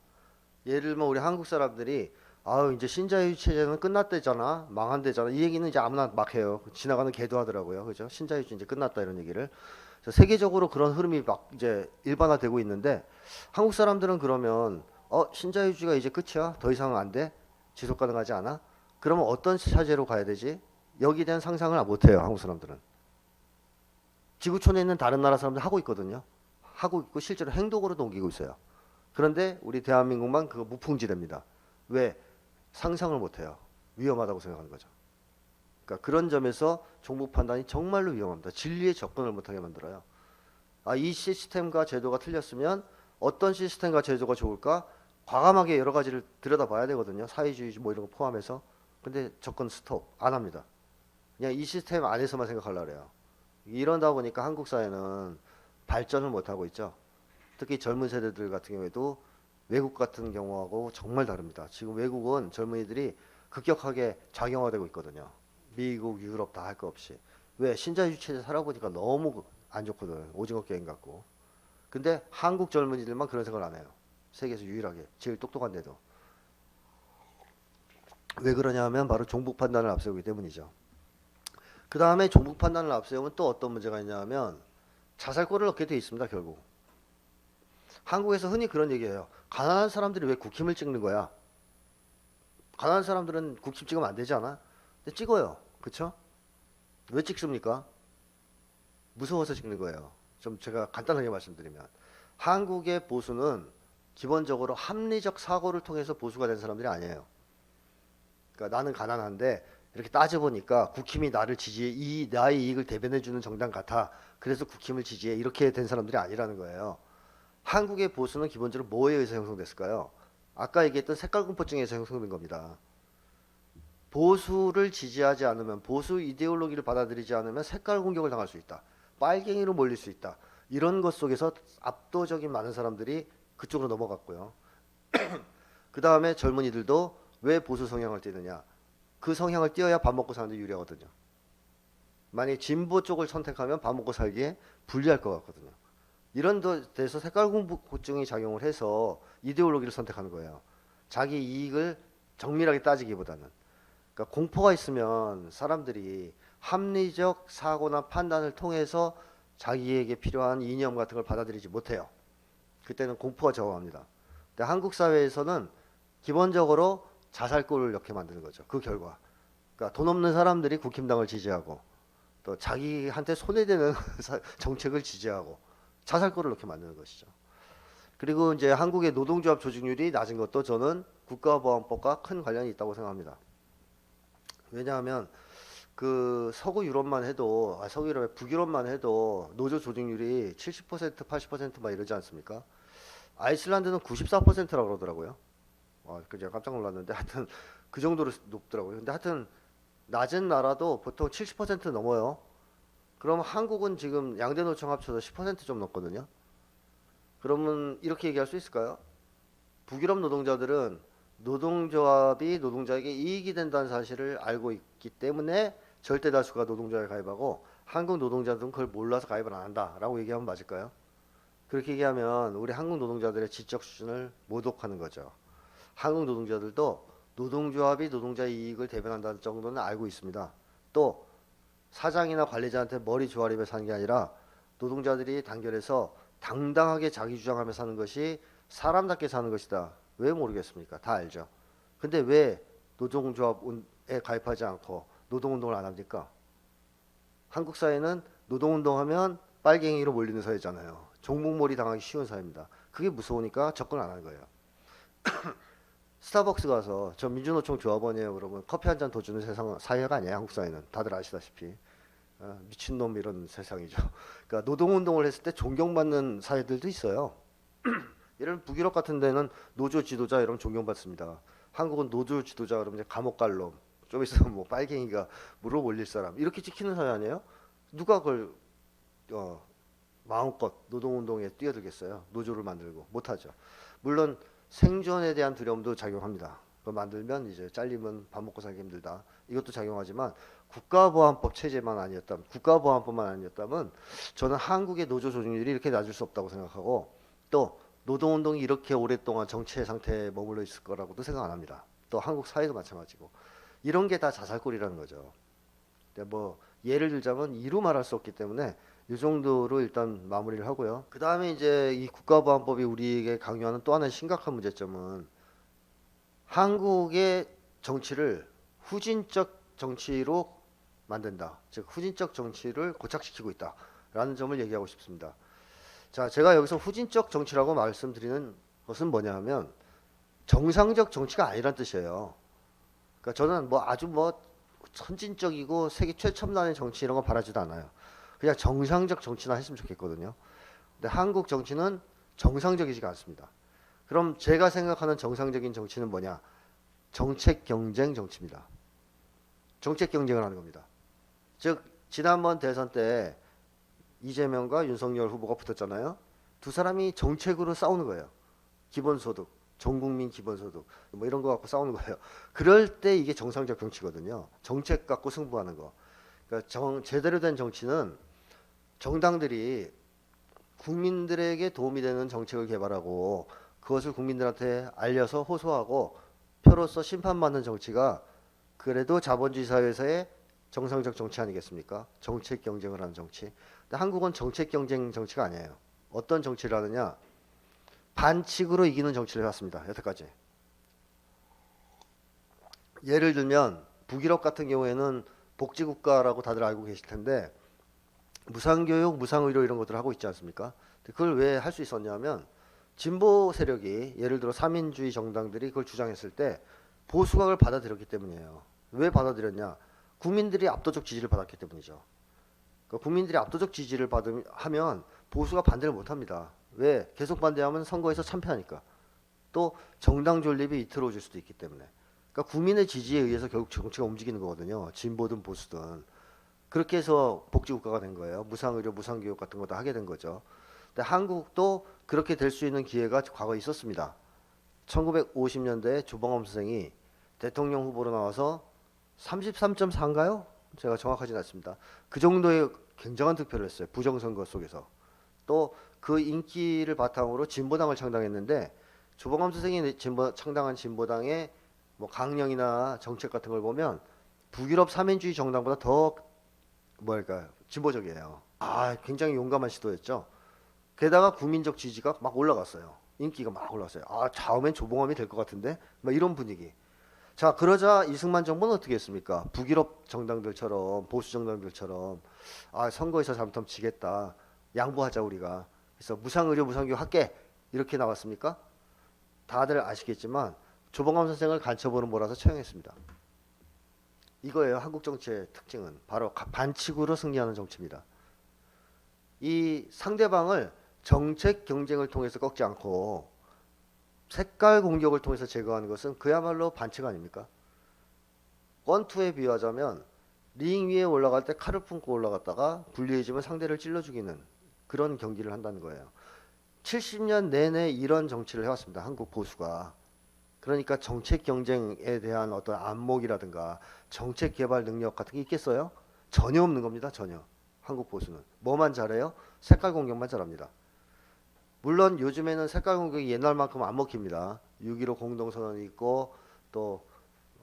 예를 들면 우리 한국 사람들이 아유 이제 신자유주의 체제는 끝났대잖아, 망한대잖아. 이 얘기는 이제 아무나 막 해요. 지나가는 개도 하더라고요. 그죠? 신자유주의 이제 끝났다 이런 얘기를. 세계적으로 그런 흐름이 막 이제 일반화되고 있는데 한국 사람들은 그러면 신자유주의가 이제 끝이야? 더 이상은 안 돼? 지속 가능하지 않아? 그러면 어떤 차제로 가야 되지? 여기에 대한 상상을 못 해요. 한국 사람들은. 지구촌에 있는 다른 나라 사람들 하고 있거든요. 하고 있고 실제로 행동으로도 옮기고 있어요. 그런데 우리 대한민국만 그거 무풍지대입니다. 왜? 상상을 못 해요. 위험하다고 생각하는 거죠. 그러니까 그런 점에서 종북 판단이 정말로 위험합니다. 진리에 접근을 못하게 만들어요. 이 시스템과 제도가 틀렸으면 어떤 시스템과 제도가 좋을까? 과감하게 여러 가지를 들여다봐야 되거든요. 사회주의 뭐 이런 거 포함해서. 근데 접근 스톱 안 합니다. 그냥 이 시스템 안에서만 생각하려고 그래요. 이러다 보니까 한국 사회는 발전을 못하고 있죠. 특히 젊은 세대들 같은 경우에도 외국 같은 경우하고 정말 다릅니다. 지금 외국은 젊은이들이 급격하게 좌경화되고 있거든요. 미국, 유럽 다 할 거 없이. 왜? 신자유주의 체제 살아보니까 너무 안 좋거든. 오징어 게임 같고. 근데 한국 젊은이들만 그런 생각을 안 해요. 세계에서 유일하게. 제일 똑똑한데도. 왜 그러냐 하면 바로 종북 판단을 앞세우기 때문이죠. 그 다음에 종북 판단을 앞세우면 또 어떤 문제가 있냐 하면 자살골을 넣게 돼 있습니다. 결국. 한국에서 흔히 그런 얘기해요. 가난한 사람들이 왜 국힘을 찍는 거야? 가난한 사람들은 국힘 찍으면 안 되지 않아? 근데 찍어요. 그쵸? 왜 찍습니까? 무서워서 찍는 거예요. 좀 제가 간단하게 말씀드리면 한국의 보수는 기본적으로 합리적 사고를 통해서 보수가 된 사람들이 아니에요. 그러니까 나는 가난한데 이렇게 따져보니까 국힘이 나를 지지해, 나의 이익을 대변해주는 정당 같아. 그래서 국힘을 지지해. 이렇게 된 사람들이 아니라는 거예요. 한국의 보수는 기본적으로 뭐에 의해서 형성됐을까요? 아까 얘기했던 색깔공포증에 의해서 형성된 겁니다. 보수를 지지하지 않으면, 보수 이데올로기를 받아들이지 않으면 색깔 공격을 당할 수 있다. 빨갱이로 몰릴 수 있다. 이런 것 속에서 압도적인 많은 사람들이 그쪽으로 넘어갔고요. 그 다음에 젊은이들도 왜 보수 성향을 띠느냐? 그 성향을 띄어야 밥 먹고 사는데 유리하거든요. 만약에 진보 쪽을 선택하면 밥 먹고 살기에 불리할 것 같거든요. 이런 데서 색깔공포증이 작용을 해서 이데올로기를 선택하는 거예요. 자기 이익을 정밀하게 따지기보다는. 그러니까 공포가 있으면 사람들이 합리적 사고나 판단을 통해서 자기에게 필요한 이념 같은 걸 받아들이지 못해요. 그때는 공포가 저항합니다. 근데 한국 사회에서는 기본적으로 자살골을 넣게 만드는 거죠. 그 결과. 그러니까 돈 없는 사람들이 국힘당을 지지하고 또 자기한테 손해되는 정책을 지지하고 자살골을 넣게 만드는 것이죠. 그리고 이제 한국의 노동조합 조직률이 낮은 것도 저는 국가보안법과 큰 관련이 있다고 생각합니다. 왜냐하면 그 서구 유럽만 해도 서구 유럽 북유럽만 해도 노조 조직률이 70% 80%막 이러지 않습니까? 아이슬란드는 94%라고 그러더라고요. 그제 깜짝 놀랐는데 하여튼 그 정도로 높더라고요. 근데 하여튼 낮은 나라도 보통 70% 넘어요. 그럼 한국은 지금 양대 노총 합쳐서 10%좀 넘거든요. 그러면 이렇게 얘기할 수 있을까요? 북유럽 노동자들은 노동조합이 노동자에게 이익이 된다는 사실을 알고 있기 때문에 절대 다수가 노동조합에 가입하고 한국 노동자들은 그걸 몰라서 가입을 안 한다라고 얘기하면 맞을까요? 그렇게 얘기하면 우리 한국 노동자들의 지적 수준을 모독하는 거죠. 한국 노동자들도 노동조합이 노동자의 이익을 대변한다는 정도는 알고 있습니다. 또 사장이나 관리자한테 머리 조아리며 사는 게 아니라 노동자들이 단결해서 당당하게 자기 주장하며 사는 것이 사람답게 사는 것이다. 왜 모르겠습니까? 다 알죠. 근데 왜 노동조합에 가입하지 않고 노동운동을 안 합니까? 한국 사회는 노동운동하면 빨갱이로 몰리는 사회잖아요. 종북몰이 당하기 쉬운 사회입니다. 그게 무서우니까 접근 안 하는 거예요. 스타벅스 가서 저 민주노총 조합원이에요. 그러면 커피 한 잔 더 주는 세상 사회가 아니에요. 한국 사회는 다들 아시다시피 미친놈 이런 세상이죠. 그러니까 노동운동을 했을 때 존경받는 사회들도 있어요. 예를 북유럽 같은 데는 노조 지도자 이러면 존경받습니다. 한국은 노조 지도자 그러면 이제 감옥 갈 놈, 좀 있으면 뭐 빨갱이가 물어 올릴 사람 이렇게 찍히는 사회 아니에요? 누가 그걸 마음껏 노동운동에 뛰어들겠어요? 노조를 만들고 못하죠. 물론 생존에 대한 두려움도 작용합니다. 그거 만들면 이제 잘리면 밥 먹고 살기 힘들다. 이것도 작용하지만 국가보안법 체제만 아니었다면, 국가보안법만 아니었다면 저는 한국의 노조 조직률이 이렇게 낮을 수 없다고 생각하고, 또 노동운동이 이렇게 오랫동안 정체 상태에 머물러 있을 거라고도 생각 안 합니다. 또 한국 사회도 마찬가지고 이런 게 다 자살골이라는 거죠. 근데 뭐 예를 들자면 이루 말할 수 없기 때문에 이 정도로 일단 마무리를 하고요. 그 다음에 이제 이 국가보안법이 우리에게 강요하는 또 하나의 심각한 문제점은 한국의 정치를 후진적 정치로 만든다. 즉 후진적 정치를 고착시키고 있다라는 점을 얘기하고 싶습니다. 자, 제가 여기서 후진적 정치라고 말씀드리는 것은 뭐냐 하면 정상적 정치가 아니란 뜻이에요. 그러니까 저는 뭐 아주 뭐 선진적이고 세계 최첨단의 정치 이런 거 바라지도 않아요. 그냥 정상적 정치나 했으면 좋겠거든요. 근데 한국 정치는 정상적이지가 않습니다. 그럼 제가 생각하는 정상적인 정치는 뭐냐? 정책 경쟁 정치입니다. 정책 경쟁을 하는 겁니다. 즉 지난번 대선 때 이재명과 윤석열 후보가 붙었잖아요. 두 사람이 정책으로 싸우는 거예요. 기본소득, 전국민 기본소득 뭐 이런 거 갖고 싸우는 거예요. 그럴 때 이게 정상적 정치거든요. 정책 갖고 승부하는 거. 그러니까 제대로 된 정치는 정당들이 국민들에게 도움이 되는 정책을 개발하고 그것을 국민들한테 알려서 호소하고 표로서 심판받는 정치가 그래도 자본주의 사회에서의 정상적 정치 아니겠습니까? 정책 경쟁을 하는 정치. 근데 한국은 정책 경쟁 정치가 아니에요. 어떤 정치를 하느냐? 반칙으로 이기는 정치를 해왔습니다. 여태까지. 예를 들면 북유럽 같은 경우에는 복지국가라고 다들 알고 계실 텐데 무상교육, 무상의료 이런 것들을 하고 있지 않습니까? 그걸 왜 할 수 있었냐면 진보 세력이 예를 들어 삼인주의 정당들이 그걸 주장했을 때 보수가 그걸 받아들였기 때문이에요. 왜 받아들였냐? 국민들이 압도적 지지를 받았기 때문이죠. 그러니까 국민들이 압도적 지지를 하면 보수가 반대를 못합니다. 왜? 계속 반대하면 선거에서 참패하니까. 또 정당 존립이 이틀어질 수도 있기 때문에. 그러니까 국민의 지지에 의해서 결국 정치가 움직이는 거거든요. 진보든 보수든. 그렇게 해서 복지국가가 된 거예요. 무상의료, 무상교육 같은 거 다 하게 된 거죠. 근데 한국도 그렇게 될 수 있는 기회가 과거에 있었습니다. 1950년대에 조봉암 선생이 대통령 후보로 나와서 33.4인가요? 제가 정확하진 않습니다. 그 정도의 굉장한 득표를 했어요. 부정선거 속에서. 또 그 인기를 바탕으로 진보당을 창당했는데 조봉암 선생이 창당한 진보당의 뭐 강령이나 정책 같은 걸 보면 북유럽 삼인주의 정당보다 더 뭐랄까 진보적이에요. 아, 굉장히 용감한 시도였죠. 게다가 국민적 지지가 막 올라갔어요. 인기가 막 올라갔어요. 아, 다음엔 조봉암이 될 것 같은데? 막 이런 분위기. 자, 그러자 이승만 정부는 어떻게 했습니까? 북유럽 정당들처럼 보수 정당들처럼 아, 선거에서 잘못하면 지겠다. 양보하자 우리가. 그래서 무상의료 무상교육 할게. 이렇게 나왔습니까? 다들 아시겠지만 조봉암 선생을 간첩으로 몰아서 처형했습니다. 이거예요. 한국 정치의 특징은 바로 반칙으로 승리하는 정치입니다. 이 상대방을 정책 경쟁을 통해서 꺾지 않고 색깔 공격을 통해서 제거하는 것은 그야말로 반칙 아닙니까? 권투에 비유하자면 링 위에 올라갈 때 칼을 품고 올라갔다가 불리해지면 상대를 찔러 죽이는 그런 경기를 한다는 거예요. 70년 내내 이런 정치를 해왔습니다. 한국 보수가. 그러니까 정책 경쟁에 대한 어떤 안목이라든가 정책 개발 능력 같은 게 있겠어요? 전혀 없는 겁니다. 전혀. 한국 보수는. 뭐만 잘해요? 색깔 공격만 잘합니다. 물론 요즘에는 색깔 공격이 옛날만큼 안 먹힙니다. 6.15 공동선언이 있고 또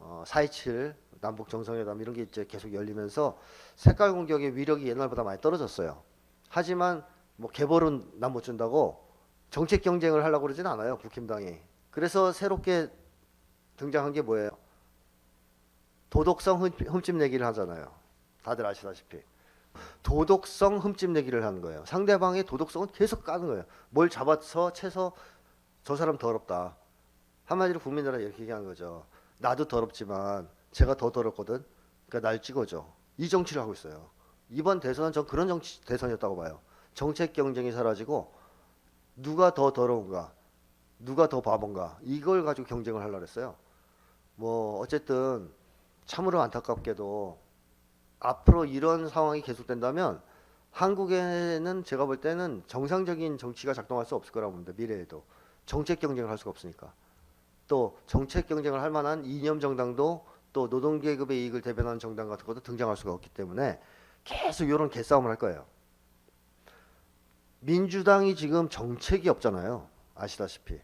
4.27 남북 정상회담 이런 게 이제 계속 열리면서 색깔 공격의 위력이 옛날보다 많이 떨어졌어요. 하지만 뭐 개벌은 남 못 준다고 정책 경쟁을 하려고 그러진 않아요. 국힘당이. 그래서 새롭게 등장한 게 뭐예요? 도덕성 흠집 내기를 하잖아요. 다들 아시다시피. 도덕성 흠집 내기를 하는 거예요. 상대방의 도덕성은 계속 까는 거예요. 뭘 잡아서 채서 저 사람 더럽다. 한마디로 국민들한테 이렇게 얘기하는 거죠. 나도 더럽지만 제가 더 더럽거든. 그러니까 날 찍어줘. 이 정치를 하고 있어요. 이번 대선은 전 그런 정치 대선이었다고 봐요. 정책 경쟁이 사라지고 누가 더 더러운가, 누가 더 바본가 이걸 가지고 경쟁을 하려고 했어요. 뭐 어쨌든 참으로 안타깝게도 앞으로 이런 상황이 계속된다면 한국에는 제가 볼 때는 정상적인 정치가 작동할 수 없을 거라고 봅니다. 미래에도 정책 경쟁을 할 수가 없으니까. 또 정책 경쟁을 할 만한 이념 정당도 또 노동계급의 이익을 대변하는 정당 같은 것도 등장할 수가 없기 때문에 계속 이런 개싸움을 할 거예요. 민주당이 지금 정책이 없잖아요. 아시다시피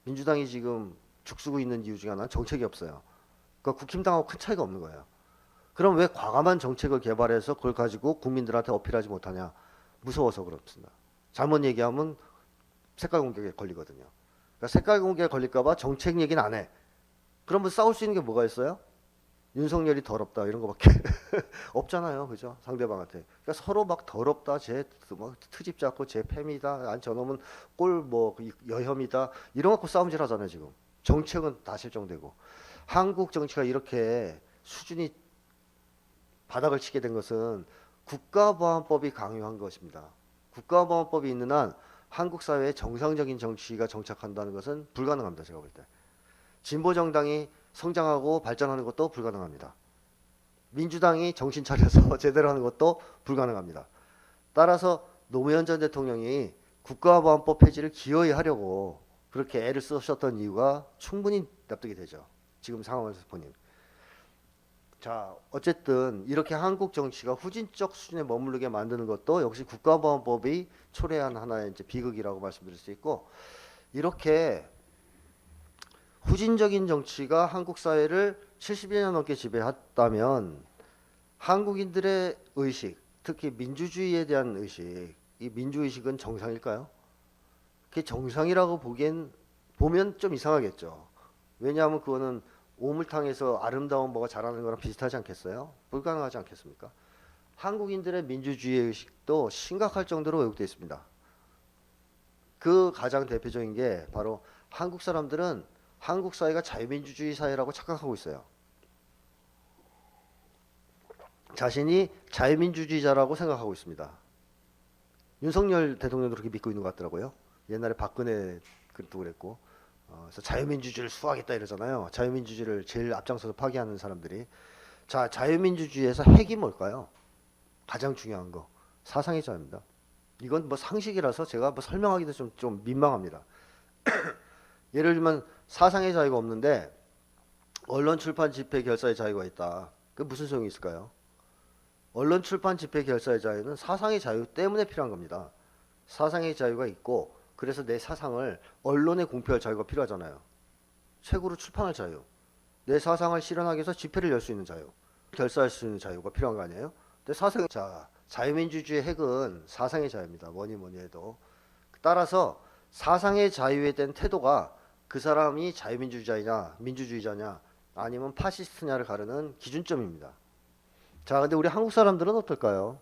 민주당이 지금 죽쓰고 있는 이유 중에 하나는 정책이 없어요. 그러니까 국힘당하고 큰 차이가 없는 거예요. 그럼 왜 과감한 정책을 개발해서 그걸 가지고 국민들한테 어필하지 못하냐? 무서워서 그렇습니다. 잘못 얘기하면 색깔 공격에 걸리거든요. 그러니까 색깔 공격에 걸릴까봐 정책 얘기는 안 해. 그러면 싸울 수 있는 게 뭐가 있어요? 윤석열이 더럽다 이런 거밖에 없잖아요, 그죠? 상대방한테. 그러니까 서로 막 더럽다, 뭐 트집 잡고 제 팸이다, 아니 저놈은 꼴 뭐 여혐이다 이런 거 갖고 싸움질 하잖아요 지금. 정책은 다 실종되고 한국 정치가 이렇게 수준이 바닥을 치게 된 것은 국가보안법이 강요한 것입니다. 국가보안법이 있는 한 한국 사회에 정상적인 정치가 정착한다는 것은 불가능합니다. 제가 볼 때. 진보 정당이 성장하고 발전하는 것도 불가능합니다. 민주당이 정신 차려서 제대로 하는 것도 불가능합니다. 따라서 노무현 전 대통령이 국가보안법 폐지를 기어이 하려고 그렇게 애를 쓰셨던 이유가 충분히 납득이 되죠. 지금 상황에서 보니. 자, 어쨌든 이렇게 한국 정치가 후진적 수준에 머무르게 만드는 것도 역시 국가보안법이 초래한 하나의 이제 비극이라고 말씀드릴 수 있고, 이렇게 후진적인 정치가 한국 사회를 70여 년 넘게 지배했다면 한국인들의 의식, 특히 민주주의에 대한 의식, 이 민주의식은 정상일까요? 그게 정상이라고 보면 좀 이상하겠죠. 왜냐하면 그거는 오물탕에서 아름다운 뭐가 자라는 거랑 비슷하지 않겠어요? 불가능하지 않겠습니까? 한국인들의 민주주의 의식도 심각할 정도로 왜곡되어 있습니다. 그 가장 대표적인 게 바로 한국 사람들은 한국 사회가 자유민주주의 사회라고 착각하고 있어요. 자신이 자유민주주의자라고 생각하고 있습니다. 윤석열 대통령도 그렇게 믿고 있는 것 같더라고요. 옛날에 박근혜 그도 그랬고, 그래서 자유민주주의를 수호하겠다 이러잖아요. 자유민주주의를 제일 앞장서서 파기하는 사람들이. 자, 자유민주주의에서 핵이 뭘까요? 가장 중요한 거 사상의 자유입니다. 이건 뭐 상식이라서 제가 뭐 설명하기도 좀 민망합니다. 예를 들면 사상의 자유가 없는데 언론 출판 집회 결사의 자유가 있다. 그 무슨 소용이 있을까요? 언론 출판 집회 결사의 자유는 사상의 자유 때문에 필요한 겁니다. 사상의 자유가 있고 그래서 내 사상을 언론에 공표할 자유가 필요하잖아요. 책으로 출판할 자유, 내 사상을 실현하기 위해서 집회를 열 수 있는 자유, 결사할 수 있는 자유가 필요한 거 아니에요? 근데 자유민주주의 핵은 사상의 자유입니다. 뭐니 뭐니 해도. 따라서 사상의 자유에 대한 태도가 그 사람이 자유민주주의자냐 민주주의자냐 아니면 파시스트냐를 가르는 기준점입니다. 자, 근데 우리 한국 사람들은 어떨까요?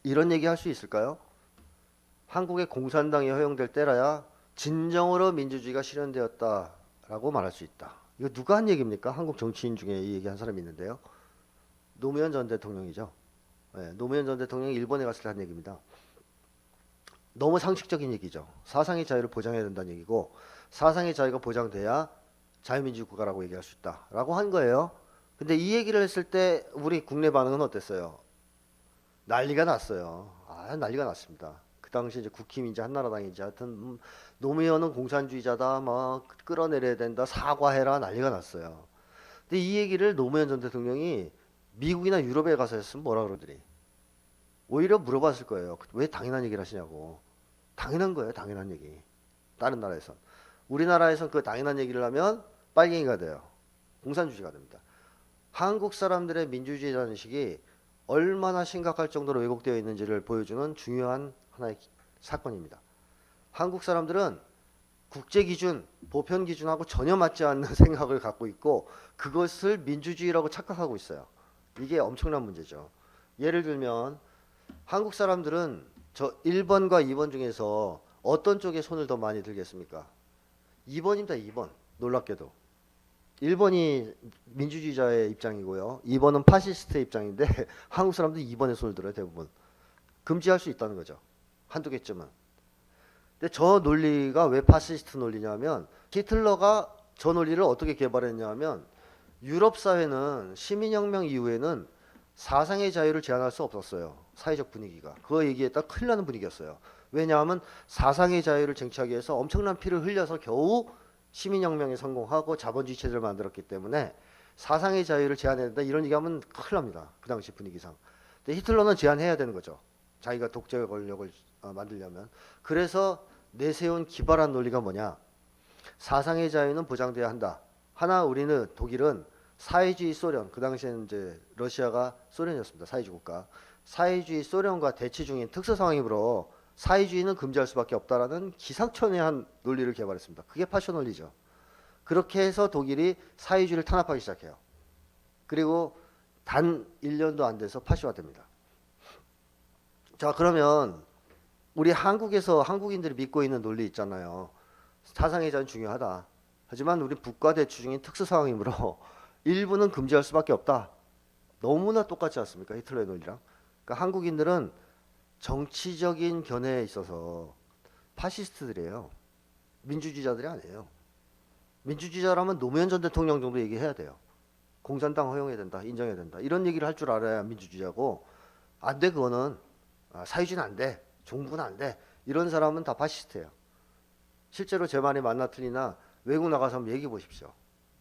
이런 얘기 할 수 있을까요? 한국의 공산당이 허용될 때라야 진정으로 민주주의가 실현되었다라고 말할 수 있다. 이거 누가 한 얘기입니까? 한국 정치인 중에 이 얘기 한 사람이 있는데요. 노무현 전 대통령이죠. 네, 노무현 전 대통령이 일본에 갔을 때 한 얘기입니다. 너무 상식적인 얘기죠. 사상의 자유를 보장해야 된다는 얘기고 사상의 자유가 보장돼야 자유민주 국가라고 얘기할 수 있다라고 한 거예요. 근데 이 얘기를 했을 때 우리 국내 반응은 어땠어요? 난리가 났어요. 난리가 났습니다. 그 당시 이제 국힘인지 한나라당인지 하여튼 노무현은 공산주의자다, 막 끌어내려야 된다, 사과해라 난리가 났어요. 근데 이 얘기를 노무현 전 대통령이 미국이나 유럽에 가서 했으면 뭐라 그러더니 오히려 물어봤을 거예요. 왜 당연한 얘기를 하시냐고. 당연한 거예요. 당연한 얘기. 다른 나라에선. 우리나라에선 그 당연한 얘기를 하면 빨갱이가 돼요. 공산주의가 됩니다. 한국 사람들의 민주주의라는 의식이 얼마나 심각할 정도로 왜곡되어 있는지를 보여주는 중요한 하나의 사건입니다. 한국 사람들은 국제 기준, 보편 기준하고 전혀 맞지 않는 생각을 갖고 있고 그것을 민주주의라고 착각하고 있어요. 이게 엄청난 문제죠. 예를 들면 한국 사람들은 저 1번과 2번 중에서 어떤 쪽에 손을 더 많이 들겠습니까? 2번입니다. 2번. 놀랍게도. 1번이 민주주의자의 입장이고요. 2번은 파시스트의 입장인데 한국 사람들이 2번에 손을 들어요. 대부분. 금지할 수 있다는 거죠. 한두 개쯤은. 근데 저 논리가 왜 파시스트 논리냐면 히틀러가 저 논리를 어떻게 개발했냐면 유럽 사회는 시민혁명 이후에는 사상의 자유를 제한할 수 없었어요. 사회적 분위기가. 그거 얘기했다 큰일 나는 분위기였어요. 왜냐하면 사상의 자유를 쟁취하기 위해서 엄청난 피를 흘려서 겨우 시민혁명에 성공하고 자본주의 체제를 만들었기 때문에 사상의 자유를 제한해야 된다 이런 얘기하면 큰일 납니다. 그 당시 분위기상. 근데 히틀러는 제한해야 되는 거죠. 자기가 독재 권력을 만들려면. 그래서 내세운 기발한 논리가 뭐냐. 사상의 자유는 보장돼야 한다. 하나 우리는 독일은 사회주의 소련, 그 당시에는 이제 러시아가 소련이었습니다. 사회주의 국가. 사회주의 소련과 대치 중인 특수 상황이므로 사회주의는 금지할 수밖에 없다라는 기상천외한 논리를 개발했습니다. 그게 파쇼 논리죠. 그렇게 해서 독일이 사회주의를 탄압하기 시작해요. 그리고 단 1년도 안 돼서 파쇼화됩니다. 자, 그러면 우리 한국에서 한국인들이 믿고 있는 논리 있잖아요. 사상의 자유는 중요하다. 하지만 우리 국가 대치 중인 특수 상황이므로 일부는 금지할 수밖에 없다. 너무나 똑같지 않습니까? 히틀러의 논리랑. 그러니까 한국인들은 정치적인 견해에 있어서 파시스트들이에요. 민주주의자들이 아니에요. 민주주의자라면 노무현 전 대통령 정도 얘기해야 돼요. 공산당 허용해야 된다, 인정해야 된다. 이런 얘기를 할 줄 알아야 민주주의자고, 안 돼, 그거는. 사회주의는 안 돼. 종부는 안 돼. 이런 사람은 다 파시스트예요. 실제로 제 말이 맞나 틀리나 외국 나가서 한번 얘기해 보십시오.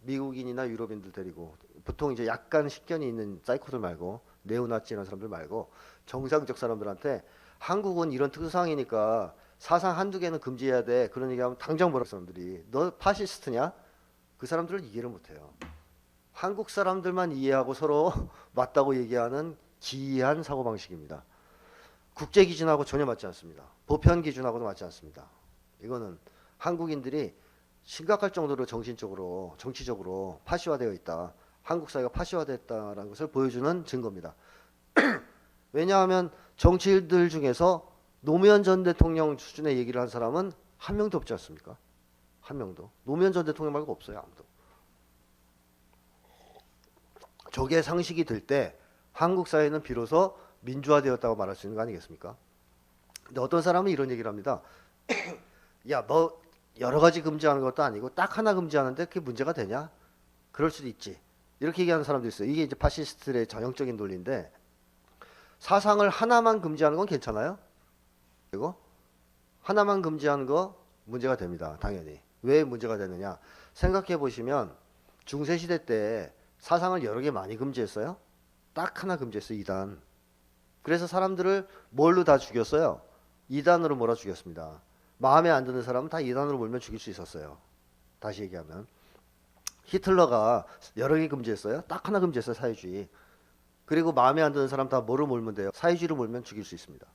미국인이나 유럽인들 데리고 보통 이제 약간 식견이 있는 사이코들 말고 네오나치 이런 사람들 말고 정상적 사람들한테 한국은 이런 특수상황이니까 사상 한두 개는 금지해야 돼. 그런 얘기하면 당장 뭐라 사람들이 너 파시스트냐? 그 사람들을 이해를 못해요. 한국 사람들만 이해하고 서로 맞다고 얘기하는 기이한 사고방식입니다. 국제 기준하고 전혀 맞지 않습니다. 보편 기준하고도 맞지 않습니다. 이거는 한국인들이 심각할 정도로 정신적으로 정치적으로 파시화되어 있다. 한국 사회가 파시화됐다라는 것을 보여주는 증거입니다. 왜냐하면 정치인들 중에서 노무현 전 대통령 수준의 얘기를 한 사람은 한 명도 없지 않습니까? 한 명도. 노무현 전 대통령 말고 없어요. 아무도. 저게 상식이 될 때 한국 사회는 비로소 민주화되었다고 말할 수 있는 거 아니겠습니까? 근데 어떤 사람은 이런 얘기를 합니다. 야, 뭐 여러 가지 금지하는 것도 아니고 딱 하나 금지하는데 그게 문제가 되냐? 그럴 수도 있지. 이렇게 얘기하는 사람도 있어요. 이게 이제 파시스트의 전형적인 논리인데 사상을 하나만 금지하는 건 괜찮아요? 그리고 하나만 금지하는 거 문제가 됩니다. 당연히. 왜 문제가 되느냐? 생각해 보시면 중세시대 때 사상을 여러 개 많이 금지했어요? 딱 하나 금지했어요. 이단. 그래서 사람들을 뭘로 다 죽였어요? 이단으로 몰아 죽였습니다. 마음에 안 드는 사람은 다 이단으로 몰면 죽일 수 있었어요. 다시 얘기하면. 히틀러가 여러 개 금지했어요? 딱 하나 금지했어요. 사회주의. 그리고 마음에 안 드는 사람 다 뭐로 몰면 돼요? 사회주의로 몰면 죽일 수 있습니다.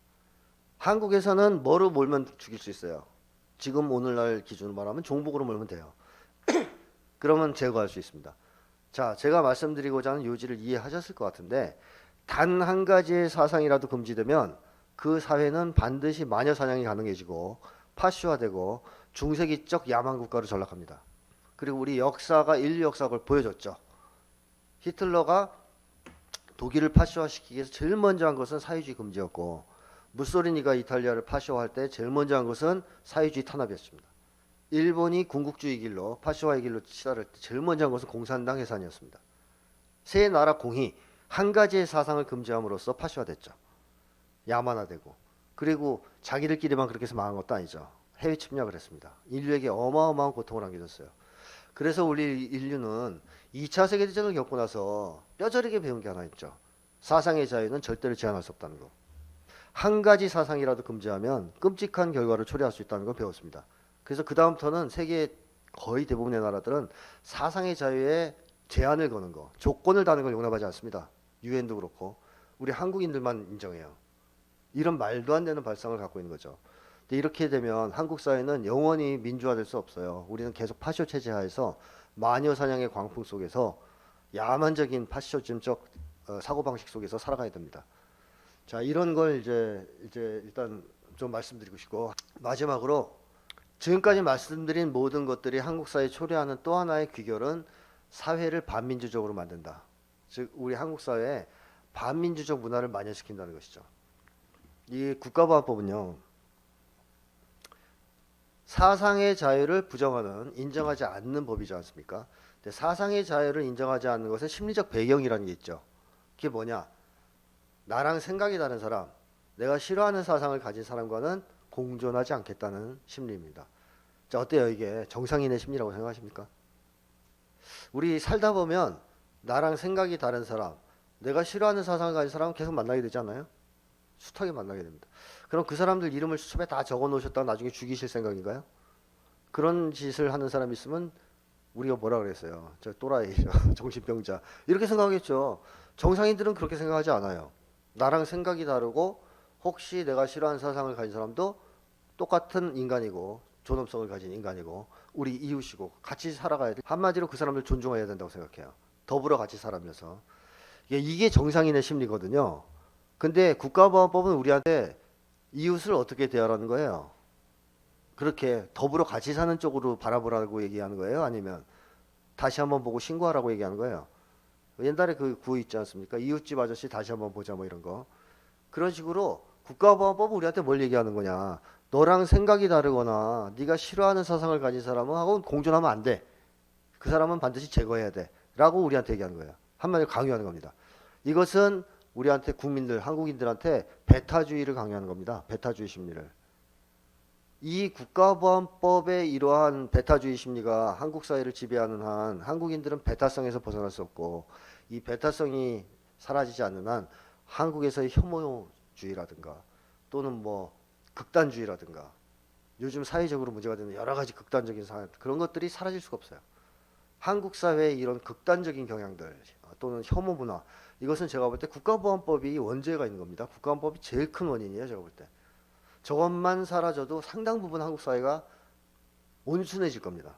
한국에서는 뭐로 몰면 죽일 수 있어요? 지금 오늘날 기준으로 말하면 종북으로 몰면 돼요. 그러면 제거할 수 있습니다. 자, 제가 말씀드리고자 하는 요지를 이해하셨을 것 같은데 단 한 가지의 사상이라도 금지되면 그 사회는 반드시 마녀 사냥이 가능해지고 파시화되고 중세기적 야만 국가로 전락합니다. 그리고 우리 역사가 인류 역사가 그걸 보여줬죠. 히틀러가 독일을 파시화시키기 위해서 제일 먼저 한 것은 사회주의 금지였고 무소리니가 이탈리아를 파시화할 때 제일 먼저 한 것은 사회주의 탄압이었습니다. 일본이 군국주의 길로 파시화의 길로 치달을 때 제일 먼저 한 것은 공산당 해산이었습니다. 세 나라 공이 한 가지의 사상을 금지함으로써 파시화됐죠. 야만화되고 그리고 자기들끼리만 그렇게 해서 망한 것도 아니죠. 해외 침략을 했습니다. 인류에게 어마어마한 고통을 안겨줬어요. 그래서 우리 인류는 2차 세계대전을 겪고 나서 뼈저리게 배운 게 하나 있죠. 사상의 자유는 절대로 제한할 수 없다는 거. 한 가지 사상이라도 금지하면 끔찍한 결과를 초래할 수 있다는 걸 배웠습니다. 그래서 그 다음부터는 세계 거의 대부분의 나라들은 사상의 자유에 제한을 거는 거, 조건을 다는 걸 용납하지 않습니다. 유엔도 그렇고 우리 한국인들만 인정해요. 이런 말도 안 되는 발상을 갖고 있는 거죠. 근데 이렇게 되면 한국 사회는 영원히 민주화될 수 없어요. 우리는 계속 파쇼 체제 하에서 마녀 사냥의 광풍 속에서 야만적인 파쇼즘적 사고방식 속에서 살아가야 됩니다. 자, 이런 걸 이제 일단 좀 말씀드리고 싶고 마지막으로 지금까지 말씀드린 모든 것들이 한국 사회에 초래하는 또 하나의 귀결은 사회를 반민주적으로 만든다. 즉 우리 한국 사회에 반민주적 문화를 만연시킨다는 것이죠. 이 국가보안법은요. 사상의 자유를 부정하는 인정하지 않는 법이지 않습니까? 근데 사상의 자유를 인정하지 않는 것은 심리적 배경이라는 게 있죠. 그게 뭐냐? 나랑 생각이 다른 사람, 내가 싫어하는 사상을 가진 사람과는 공존하지 않겠다는 심리입니다. 자, 어때요? 이게 정상인의 심리라고 생각하십니까? 우리 살다 보면 나랑 생각이 다른 사람, 내가 싫어하는 사상을 가진 사람은 계속 만나게 되지 않나요? 숱하게 만나게 됩니다. 그럼 그 사람들 이름을 수첩에 다 적어 놓으셨다가 나중에 죽이실 생각인가요? 그런 짓을 하는 사람이 있으면 우리가 뭐라 그랬어요? 저 또라이, 정신병자. 이렇게 생각하겠죠. 정상인들은 그렇게 생각하지 않아요. 나랑 생각이 다르고 혹시 내가 싫어하는 사상을 가진 사람도 똑같은 인간이고 존엄성을 가진 인간이고 우리 이웃이고 같이 살아가야 돼. 한마디로 그 사람들 존중해야 된다고 생각해요. 더불어 같이 살아면서. 이게 정상인의 심리거든요. 근데 국가보안법은 우리한테 이웃을 어떻게 대하라는 거예요? 그렇게 더불어 같이 사는 쪽으로 바라보라고 얘기하는 거예요? 아니면 다시 한번 보고 신고하라고 얘기하는 거예요? 옛날에 그 구호 있지 않습니까? 이웃집 아저씨 다시 한번 보자 뭐 이런 거. 그런 식으로 국가보안법은 우리한테 뭘 얘기하는 거냐? 너랑 생각이 다르거나 네가 싫어하는 사상을 가진 사람하고 공존하면 안 돼. 그 사람은 반드시 제거해야 돼. 라고 우리한테 얘기하는 거예요. 한마디로 강요하는 겁니다. 이것은 우리한테 국민들, 한국인들한테 배타주의를 강요하는 겁니다. 배타주의 심리를. 이 국가보안법의 이러한 배타주의 심리가 한국 사회를 지배하는 한 한국인들은 배타성에서 벗어날 수 없고 이 배타성이 사라지지 않는 한 한국에서의 혐오주의라든가 또는 뭐 극단주의라든가 요즘 사회적으로 문제가 되는 여러 가지 극단적인 그런 것들이 사라질 수가 없어요. 한국 사회의 이런 극단적인 경향들 또는 혐오 문화 이것은 제가 볼 때 국가보안법이 원죄가 있는 겁니다. 국가보안법이 제일 큰 원인이에요. 제가 볼 때. 저것만 사라져도 상당 부분 한국 사회가 온순해질 겁니다.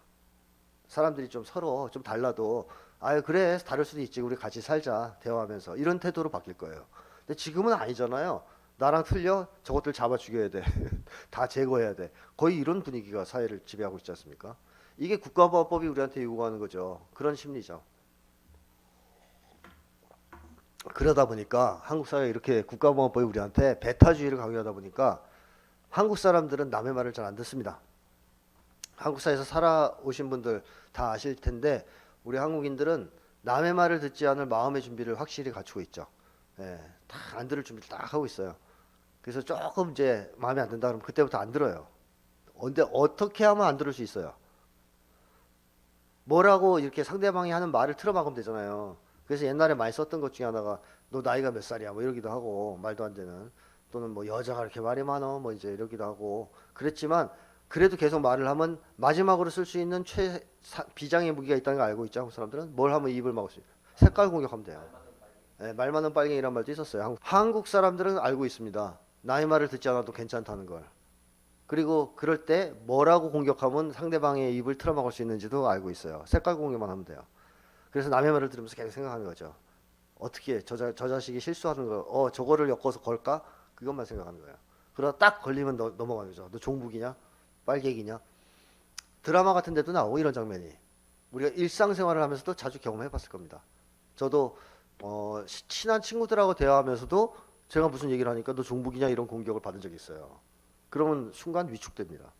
사람들이 좀 서로 좀 달라도 아유 그래 다를 수도 있지 우리 같이 살자 대화하면서 이런 태도로 바뀔 거예요. 근데 지금은 아니잖아요. 나랑 틀려 저것들 잡아 죽여야 돼. 다 제거해야 돼. 거의 이런 분위기가 사회를 지배하고 있지 않습니까? 이게 국가보안법이 우리한테 요구하는 거죠. 그런 심리죠. 그러다 보니까 한국 사회가 이렇게 국가보안법이 우리한테 배타주의를 강요하다 보니까 한국 사람들은 남의 말을 잘 안 듣습니다. 한국 사회에서 살아오신 분들 다 아실 텐데 우리 한국인들은 남의 말을 듣지 않을 마음의 준비를 확실히 갖추고 있죠. 예, 다 안 들을 준비를 딱 하고 있어요. 그래서 조금 이제 마음에 안 든다 그러면 그때부터 안 들어요. 근데 어떻게 하면 안 들을 수 있어요? 뭐라고 이렇게 상대방이 하는 말을 틀어막으면 되잖아요. 그래서 옛날에 많이 썼던 것 중에 하나가 너 나이가 몇 살이야 뭐 이러기도 하고 말도 안 되는 또는 뭐 여자가 이렇게 말이 많어 뭐 이제 이러기도 하고 그랬지만 그래도 계속 말을 하면 마지막으로 쓸 수 있는 비장의 무기가 있다는 걸 알고 있죠. 한국 사람들은 뭘 하면 입을 막을 수 있어요. 색깔 공격하면 돼요. 네, 말 많은 빨갱이란 말도 있었어요. 한국 사람들은 알고 있습니다. 나의 말을 듣지 않아도 괜찮다는 걸. 그리고 그럴 때 뭐라고 공격하면 상대방의 입을 틀어막을 수 있는지도 알고 있어요. 색깔 공격만 하면 돼요. 그래서 남의 말을 들으면서 계속 생각하는 거죠. 어떻게 저 자식이 실수하는 거, 저거를 엮어서 걸까? 그것만 생각하는 거예요. 그러다 딱 걸리면 넘어가는 거죠. 너 종북이냐? 빨갱이냐? 드라마 같은 데도 나오고 이런 장면이. 우리가 일상생활을 하면서도 자주 경험해 봤을 겁니다. 저도 친한 친구들하고 대화하면서도 제가 무슨 얘기를 하니까 너 종북이냐 이런 공격을 받은 적이 있어요. 그러면 순간 위축됩니다.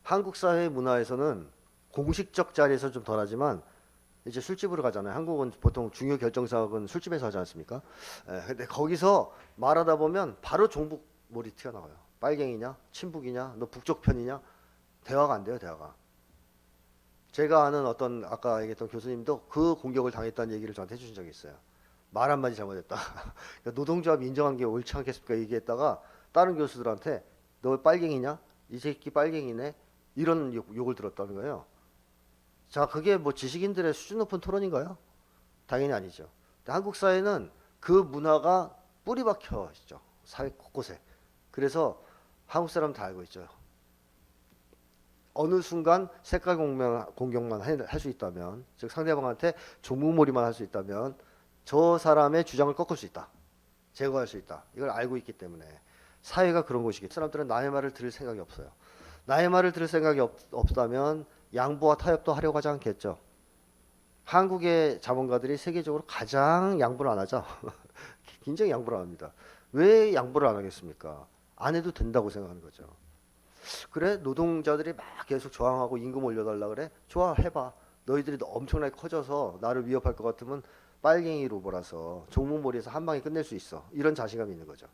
한국 사회 문화에서는 공식적 자리에서 좀 덜하지만 이제 술집으로 가잖아요. 한국은 보통 중요 결정사항은 술집에서 하지 않습니까? 근데 거기서 말하다 보면 바로 종북 몰이 튀어나와요. 빨갱이냐? 친북이냐? 너 북쪽 편이냐? 대화가 안 돼요, 대화가. 제가 아는 어떤 아까 얘기했던 교수님도 그 공격을 당했다는 얘기를 저한테 해주신 적이 있어요. 말 한마디 잘못했다. 노동조합 인정한 게 옳지 않겠습니까? 얘기했다가 다른 교수들한테 너 빨갱이냐? 이 새끼 빨갱이네? 이런 욕을 들었다는 거예요. 자, 그게 뭐 지식인들의 수준 높은 토론인가요? 당연히 아니죠. 한국 사회는 그 문화가 뿌리 박혀 있죠. 사회 곳곳에. 그래서 한국 사람 다 알고 있죠. 어느 순간 색깔 공격만 할 수 있다면, 즉 상대방한테 종북몰이만 할 수 있다면 저 사람의 주장을 꺾을 수 있다. 제거할 수 있다. 이걸 알고 있기 때문에 사회가 그런 곳이겠죠. 사람들은 나의 말을 들을 생각이 없어요. 나의 말을 들을 생각이 없다면 양보와 타협도 하려고 하지 않겠죠. 한국의 자본가들이 세계적으로 가장 양보를 안 하죠. 굉장히 양보를 안 합니다. 왜 양보를 안 하겠습니까? 안 해도 된다고 생각하는 거죠. 그래 노동자들이 막 계속 저항하고 임금 올려달라 그래? 좋아 해봐. 너희들이 엄청나게 커져서 나를 위협할 것 같으면 빨갱이 로보라서 종목몰이에서 한 방에 끝낼 수 있어. 이런 자신감이 있는 거죠.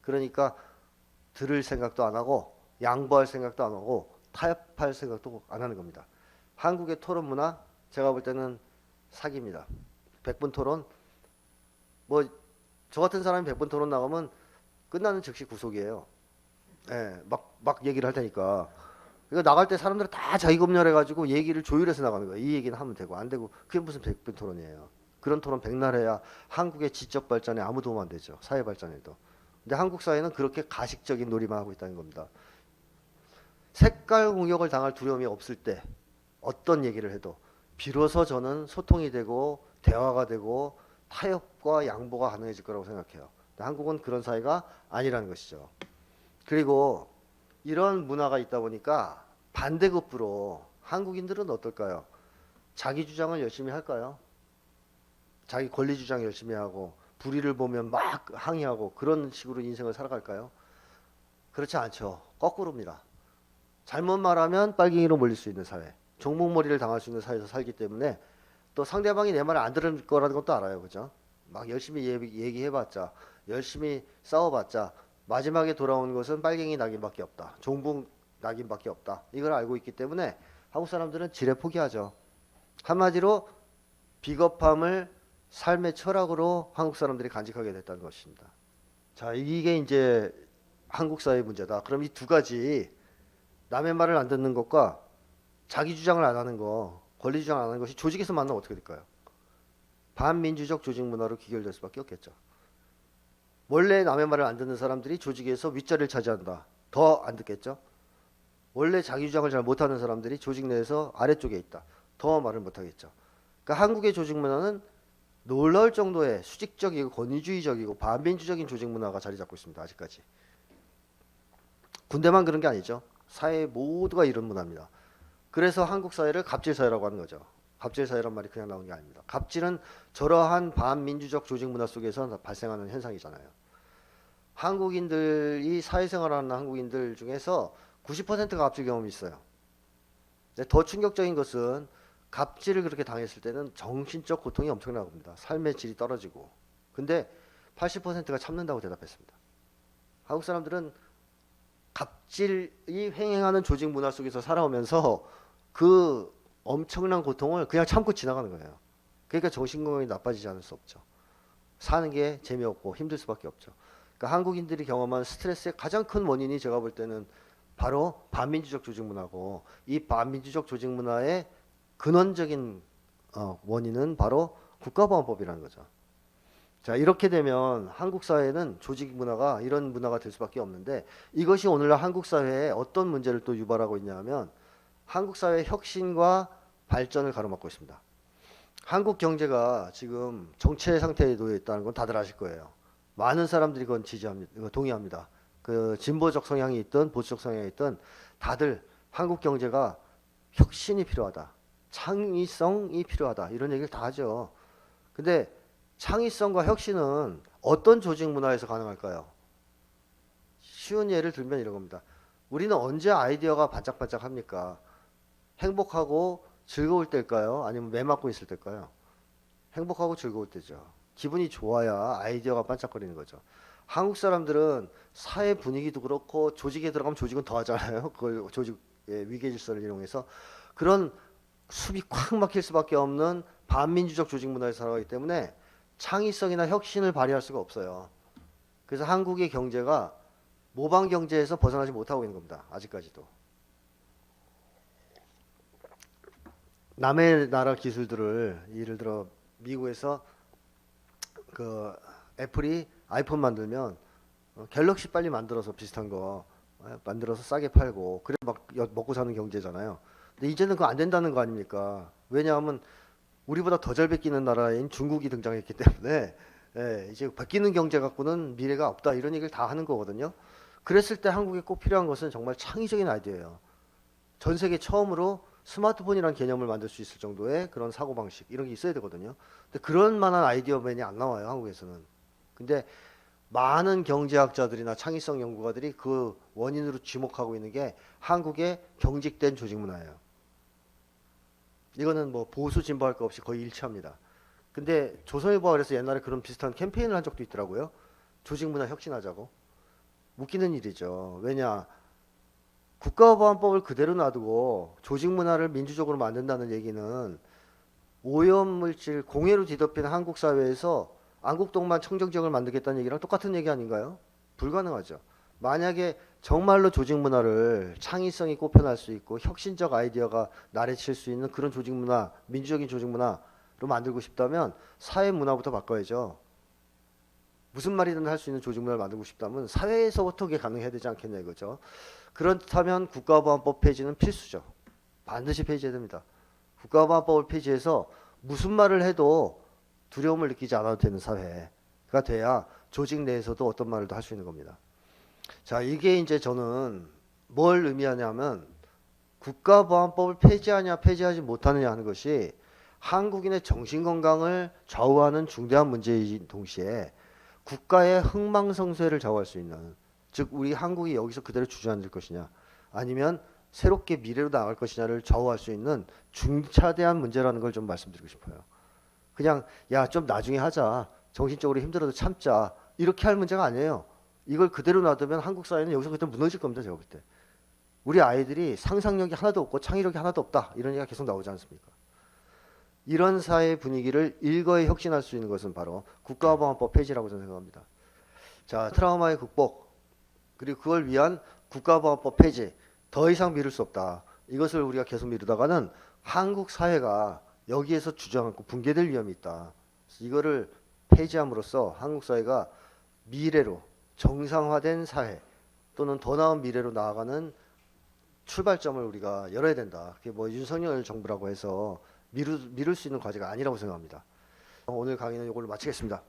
그러니까 들을 생각도 안 하고 양보할 생각도 안 하고 타협할 생각도 안 하는 겁니다. 한국의 토론 문화 제가 볼 때는 사기입니다. 100분 토론 뭐 저 같은 사람이 100분 토론 나가면 끝나는 즉시 구속이에요. 예, 막 얘기를 할 테니까. 그러니까 나갈 때 사람들은 다 자기 검열해가지고 얘기를 조율해서 나가는 거예요. 이 얘기는 하면 되고 안 되고 그게 무슨 100분 토론이에요. 그런 토론 백날 해야 한국의 지적 발전에 아무 도움 안 되죠. 사회 발전에도. 근데 한국 사회는 그렇게 가식적인 놀이만 하고 있다는 겁니다. 색깔 공격을 당할 두려움이 없을 때 어떤 얘기를 해도 비로소 저는 소통이 되고 대화가 되고 타협과 양보가 가능해질 거라고 생각해요. 근데 한국은 그런 사회가 아니라는 것이죠. 그리고 이런 문화가 있다 보니까 반대급부로 한국인들은 어떨까요? 자기 주장을 열심히 할까요? 자기 권리 주장 열심히 하고 불의를 보면 막 항의하고 그런 식으로 인생을 살아갈까요? 그렇지 않죠. 거꾸로입니다. 잘못 말하면 빨갱이로 몰릴 수 있는 사회, 종목몰이를 당할 수 있는 사회에서 살기 때문에 또 상대방이 내 말을 안 들을 거라는 것도 알아요. 그죠? 막 열심히 얘기해봤자, 열심히 싸워봤자 마지막에 돌아오는 것은 빨갱이 낙인밖에 없다. 종북 낙인밖에 없다. 이걸 알고 있기 때문에 한국 사람들은 지레 포기하죠. 한마디로 비겁함을 삶의 철학으로 한국 사람들이 간직하게 됐다는 것입니다. 자, 이게 이제 한국 사회의 문제다. 그럼 이 두 가지 남의 말을 안 듣는 것과 자기 주장을 안 하는 거, 권리 주장 안 하는 것이 조직에서 만나면 어떻게 될까요? 반민주적 조직 문화로 귀결될 수밖에 없겠죠. 원래 남의 말을 안 듣는 사람들이 조직에서 윗자리를 차지한다. 더 안 듣겠죠? 원래 자기 주장을 잘 못하는 사람들이 조직 내에서 아래쪽에 있다. 더 말을 못하겠죠. 그러니까 한국의 조직 문화는 놀라울 정도의 수직적이고 권위주의적이고 반민주적인 조직 문화가 자리 잡고 있습니다. 아직까지. 군대만 그런 게 아니죠. 사회 모두가 이런 문화입니다. 그래서 한국 사회를 갑질 사회라고 하는 거죠. 갑질 사회란 말이 그냥 나온 게 아닙니다. 갑질은 저러한 반민주적 조직 문화 속에서 발생하는 현상이잖아요. 한국인들이 사회생활하는 한국인들 중에서 90%가 갑질 경험이 있어요. 근데 더 충격적인 것은 갑질을 그렇게 당했을 때는 정신적 고통이 엄청나게 옵니다. 삶의 질이 떨어지고. 근데 80%가 참는다고 대답했습니다. 한국 사람들은 갑질이 횡행하는 조직 문화 속에서 살아오면서 그 엄청난 고통을 그냥 참고 지나가는 거예요. 그러니까 정신건강이 나빠지지 않을 수 없죠. 사는 게 재미없고 힘들 수밖에 없죠. 그러니까 한국인들이 경험한 스트레스의 가장 큰 원인이 제가 볼 때는 바로 반민주적 조직 문화고, 이 반민주적 조직 문화의 근원적인 원인은 바로 국가보안법이라는 거죠. 자, 이렇게 되면 한국 사회는 조직 문화가 이런 문화가 될 수밖에 없는데, 이것이 오늘날 한국 사회에 어떤 문제를 또 유발하고 있냐면 한국 사회의 혁신과 발전을 가로막고 있습니다. 한국 경제가 지금 정체 상태에 놓여 있다는 건 다들 아실 거예요. 많은 사람들이 그건 지지합니다. 동의합니다. 그 진보적 성향이 있든 보수적 성향이 있든 다들 한국 경제가 혁신이 필요하다. 창의성이 필요하다. 이런 얘기를 다 하죠. 근데 창의성과 혁신은 어떤 조직 문화에서 가능할까요? 쉬운 예를 들면 이런 겁니다. 우리는 언제 아이디어가 반짝반짝 합니까? 행복하고 즐거울 때일까요? 아니면 매 맞고 있을 때일까요? 행복하고 즐거울 때죠. 기분이 좋아야 아이디어가 반짝거리는 거죠. 한국 사람들은 사회 분위기도 그렇고 조직에 들어가면 조직은 더 하잖아요. 그걸 조직의 위계 질서를 이용해서 그런 숲이 콱 막힐 수밖에 없는 반민주적 조직 문화에 살아가기 때문에 창의성이나 혁신을 발휘할 수가 없어요. 그래서 한국의 경제가 모방 경제에서 벗어나지 못하고 있는 겁니다. 아직까지도. 남의 나라 기술들을 예를 들어 미국에서 그 애플이 아이폰 만들면 갤럭시 빨리 만들어서 비슷한 거 만들어서 싸게 팔고 그래 막 먹고 사는 경제잖아요. 근데 이제는 그거 안 된다는 거 아닙니까? 왜냐하면 우리보다 더 잘 베끼는 나라인 중국이 등장했기 때문에 이제 베끼는 경제 갖고는 미래가 없다 이런 얘기를 다 하는 거거든요. 그랬을 때 한국에 꼭 필요한 것은 정말 창의적인 아이디어예요. 전 세계 처음으로 스마트폰이라는 개념을 만들 수 있을 정도의 그런 사고방식 이런 게 있어야 되거든요. 근데 그런 만한 아이디어맨이 안 나와요, 한국에서는. 근데 많은 경제학자들이나 창의성 연구가들이 그 원인으로 지목하고 있는 게 한국의 경직된 조직 문화예요. 이거는 뭐 보수 진보할 거 없이 거의 일치합니다. 근데 조선일보가 그래서 옛날에 그런 비슷한 캠페인을 한 적도 있더라고요. 조직문화 혁신하자고. 웃기는 일이죠. 왜냐? 국가보안법을 그대로 놔두고 조직문화를 민주적으로 만든다는 얘기는 오염물질 공해로 뒤덮인 한국 사회에서 안국동만 청정지역을 만들겠다는 얘기랑 똑같은 얘기 아닌가요? 불가능하죠. 만약에 정말로 조직문화를 창의성이 꽃피어날 수 있고 혁신적 아이디어가 나래칠 수 있는 그런 조직문화, 민주적인 조직문화로 만들고 싶다면 사회문화부터 바꿔야죠. 무슨 말이든 할 수 있는 조직문화를 만들고 싶다면 사회에서부터 그게 가능해야 되지 않겠냐 이거죠. 그렇다면 국가보안법 폐지는 필수죠. 반드시 폐지해야 됩니다. 국가보안법을 폐지해서 무슨 말을 해도 두려움을 느끼지 않아도 되는 사회가 돼야 조직 내에서도 어떤 말을 할 수 있는 겁니다. 자, 이게 이제 저는 뭘 의미하냐면 국가보안법을 폐지하냐 폐지하지 못하느냐 하는 것이 한국인의 정신건강을 좌우하는 중대한 문제인 동시에 국가의 흥망성쇠를 좌우할 수 있는, 즉 우리 한국이 여기서 그대로 주저앉을 것이냐 아니면 새롭게 미래로 나갈 것이냐를 좌우할 수 있는 중차대한 문제라는 걸 좀 말씀드리고 싶어요. 그냥 야 좀 나중에 하자, 정신적으로 힘들어도 참자, 이렇게 할 문제가 아니에요. 이걸 그대로 놔두면 한국 사회는 여기서 그때 무너질 겁니다. 제가 볼 때. 우리 아이들이 상상력이 하나도 없고 창의력이 하나도 없다, 이런 얘기가 계속 나오지 않습니까? 이런 사회 분위기를 일거에 혁신할 수 있는 것은 바로 국가보안법 폐지라고 저는 생각합니다. 자, 트라우마의 극복, 그리고 그걸 위한 국가보안법 폐지, 더 이상 미룰 수 없다. 이것을 우리가 계속 미루다가는 한국 사회가 여기에서 주저앉고 붕괴될 위험이 있다. 이거를 폐지함으로써 한국 사회가 미래로 정상화된 사회 또는 더 나은 미래로 나아가는 출발점을 우리가 열어야 된다. 그게 뭐 윤석열 정부라고 해서 미룰 수 있는 과제가 아니라고 생각합니다. 오늘 강의는 이걸로 마치겠습니다.